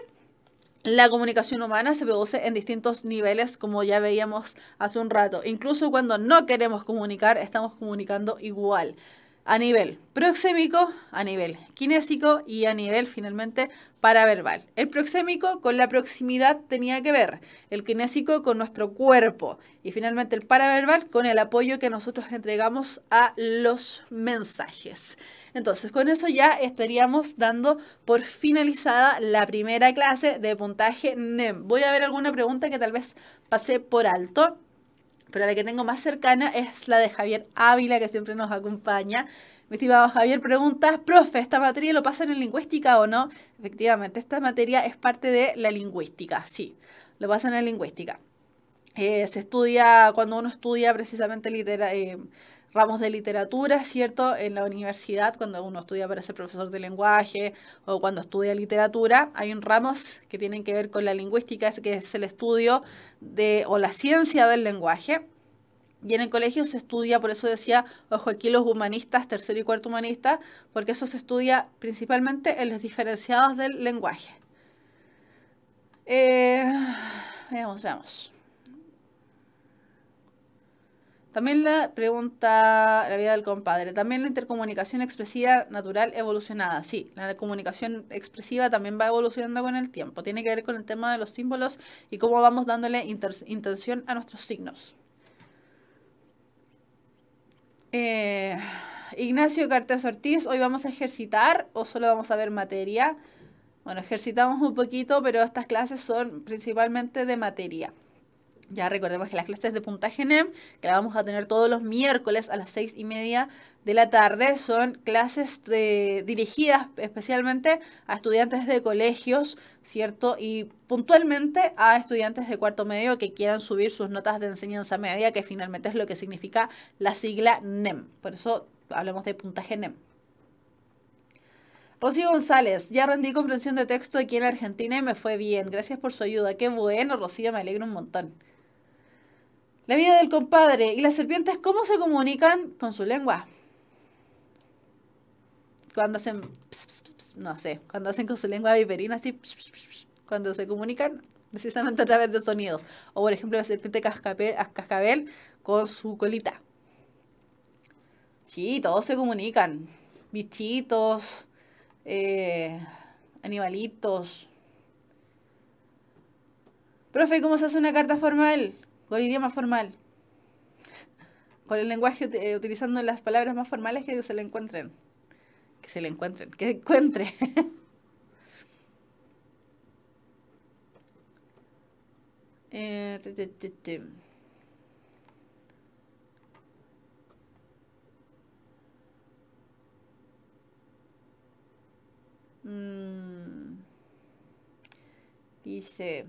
la comunicación humana se produce en distintos niveles, como ya veíamos hace un rato. Incluso cuando no queremos comunicar, estamos comunicando igual. A nivel proxémico, a nivel kinésico y a nivel finalmente paraverbal. El proxémico con la proximidad tenía que ver, el kinésico con nuestro cuerpo y finalmente el paraverbal con el apoyo que nosotros entregamos a los mensajes. Entonces, con eso ya estaríamos dando por finalizada la primera clase de puntaje NEM. Voy a ver alguna pregunta que tal vez pasé por alto, pero la que tengo más cercana es la de Javier Ávila, que siempre nos acompaña. Mi estimado Javier pregunta, profe, ¿esta materia lo pasan en lingüística o no? Efectivamente, esta materia es parte de la lingüística, sí, lo pasan en lingüística. Se estudia, cuando uno estudia precisamente ramos de literatura, ¿cierto? En la universidad, cuando uno estudia para ser profesor de lenguaje o cuando estudia literatura, hay un ramos que tienen que ver con la lingüística, que es el estudio o la ciencia del lenguaje. Y en el colegio se estudia, por eso decía, ojo aquí los humanistas, tercero y cuarto humanista, porque eso se estudia principalmente en los diferenciados del lenguaje. Veamos. También la pregunta, la vida del compadre, también la intercomunicación expresiva natural evolucionada. Sí, la comunicación expresiva también va evolucionando con el tiempo. Tiene que ver con el tema de los símbolos y cómo vamos dándole intención a nuestros signos. Ignacio Cartes Ortiz, ¿hoy vamos a ejercitar o solo vamos a ver materia? Bueno, ejercitamos un poquito, pero estas clases son principalmente de materia. Ya recordemos que las clases de puntaje NEM, que las vamos a tener todos los miércoles a las 6:30 de la tarde, son clases dirigidas especialmente a estudiantes de colegios, ¿cierto? Y puntualmente a estudiantes de cuarto medio que quieran subir sus notas de enseñanza media, que finalmente es lo que significa la sigla NEM. Por eso hablamos de puntaje NEM. Rocío González, ya rendí comprensión de texto aquí en Argentina y me fue bien. Gracias por su ayuda. Qué bueno, Rocío, me alegro un montón. La vida del compadre. ¿Y las serpientes cómo se comunican? Con su lengua. Cuando hacen... no sé, cuando hacen con su lengua viperina así... cuando se comunican precisamente a través de sonidos. O por ejemplo la serpiente cascabel con su colita. Sí, todos se comunican. Bichitos, animalitos. Profe, ¿cómo se hace una carta formal? Con idioma formal. Con el lenguaje, utilizando las palabras más formales que se le encuentren. Que se le encuentren. Que encuentre. Dice...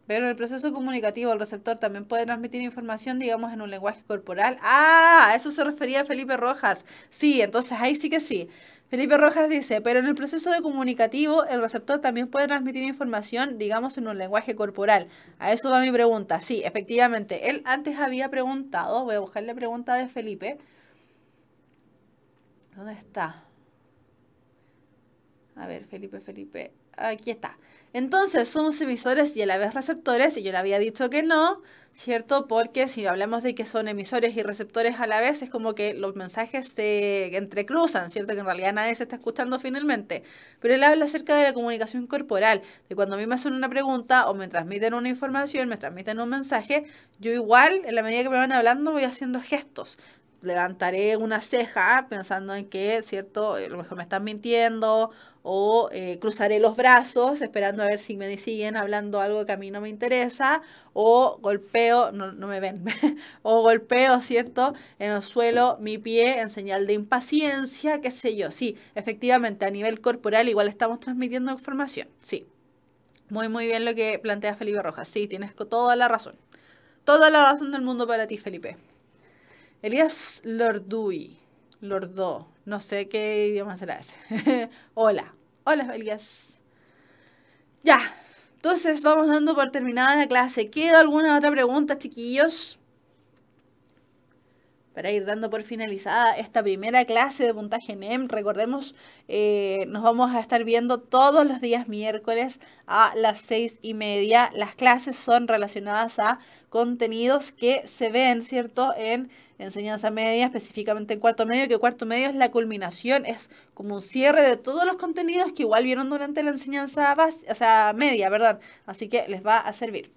Pero en el proceso comunicativo el receptor también puede transmitir información, digamos, en un lenguaje corporal. ¡Ah! A eso se refería Felipe Rojas. Sí, entonces ahí sí que sí. Felipe Rojas dice, pero en el proceso comunicativo el receptor también puede transmitir información, digamos, en un lenguaje corporal. A eso va mi pregunta. Sí, efectivamente. Él antes había preguntado, voy a buscar la pregunta de Felipe. ¿Dónde está? A ver, Felipe. Aquí está. Entonces, somos emisores y a la vez receptores, y yo le había dicho que no, ¿cierto? Porque si hablamos de que son emisores y receptores a la vez, es como que los mensajes se entrecruzan, ¿cierto? Que en realidad nadie se está escuchando finalmente. Pero él habla acerca de la comunicación corporal, de cuando a mí me hacen una pregunta o me transmiten una información, me transmiten un mensaje, yo igual, en la medida que me van hablando, voy haciendo gestos. Levantaré una ceja pensando en que, ¿cierto? A lo mejor me están mintiendo, o cruzaré los brazos esperando a ver si me siguen hablando algo que a mí no me interesa, o golpeo, no me ven, o golpeo, ¿cierto? En el suelo mi pie en señal de impaciencia, qué sé yo. Sí, efectivamente, a nivel corporal igual estamos transmitiendo información, sí. Muy bien lo que plantea Felipe Rojas, sí, tienes toda la razón. Toda la razón del mundo para ti, Felipe. Elías Lordó, no sé qué idioma será ese. Hola, Elías. Ya, entonces vamos dando por terminada la clase. ¿Queda alguna otra pregunta, chiquillos? Para ir dando por finalizada esta primera clase de puntaje NEM, recordemos, nos vamos a estar viendo todos los días miércoles a las 6:30. Las clases son relacionadas a contenidos que se ven, ¿cierto?, en enseñanza media, específicamente en cuarto medio, que cuarto medio es la culminación, es como un cierre de todos los contenidos que igual vieron durante la enseñanza media, perdón. Así que les va a servir.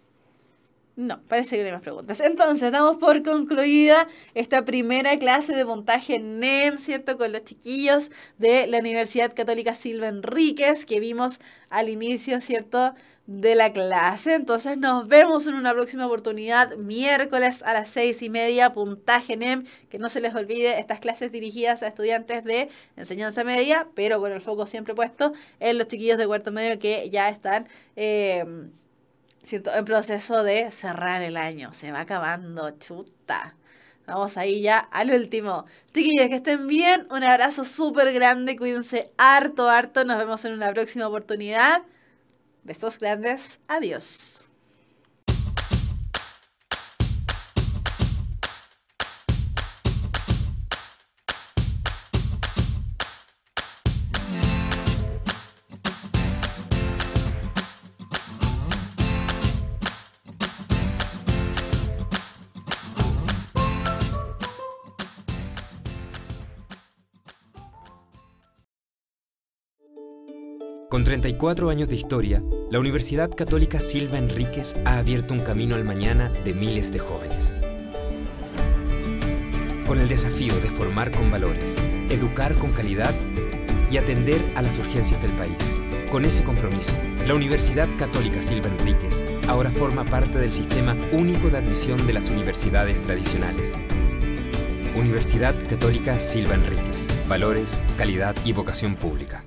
No, parece que no hay más preguntas. Entonces, damos por concluida esta primera clase de puntaje NEM, ¿cierto? Con los chiquillos de la Universidad Católica Silva Enríquez, que vimos al inicio, ¿cierto?, de la clase. Entonces, nos vemos en una próxima oportunidad, miércoles a las 6:30, puntaje NEM. Que no se les olvide estas clases dirigidas a estudiantes de enseñanza media, pero con el foco siempre puesto en los chiquillos de cuarto medio que ya están... ¿cierto?, en proceso de cerrar el año. Se va acabando, chuta. Vamos ahí ya al último. Chiquillos, que estén bien. Un abrazo súper grande. Cuídense harto. Nos vemos en una próxima oportunidad. Besos grandes. Adiós. Con 34 años de historia, la Universidad Católica Silva Enríquez ha abierto un camino al mañana de miles de jóvenes. Con el desafío de formar con valores, educar con calidad y atender a las urgencias del país. Con ese compromiso, la Universidad Católica Silva Enríquez ahora forma parte del Sistema Único de Admisión de las Universidades Tradicionales. Universidad Católica Silva Enríquez. Valores, calidad y vocación pública.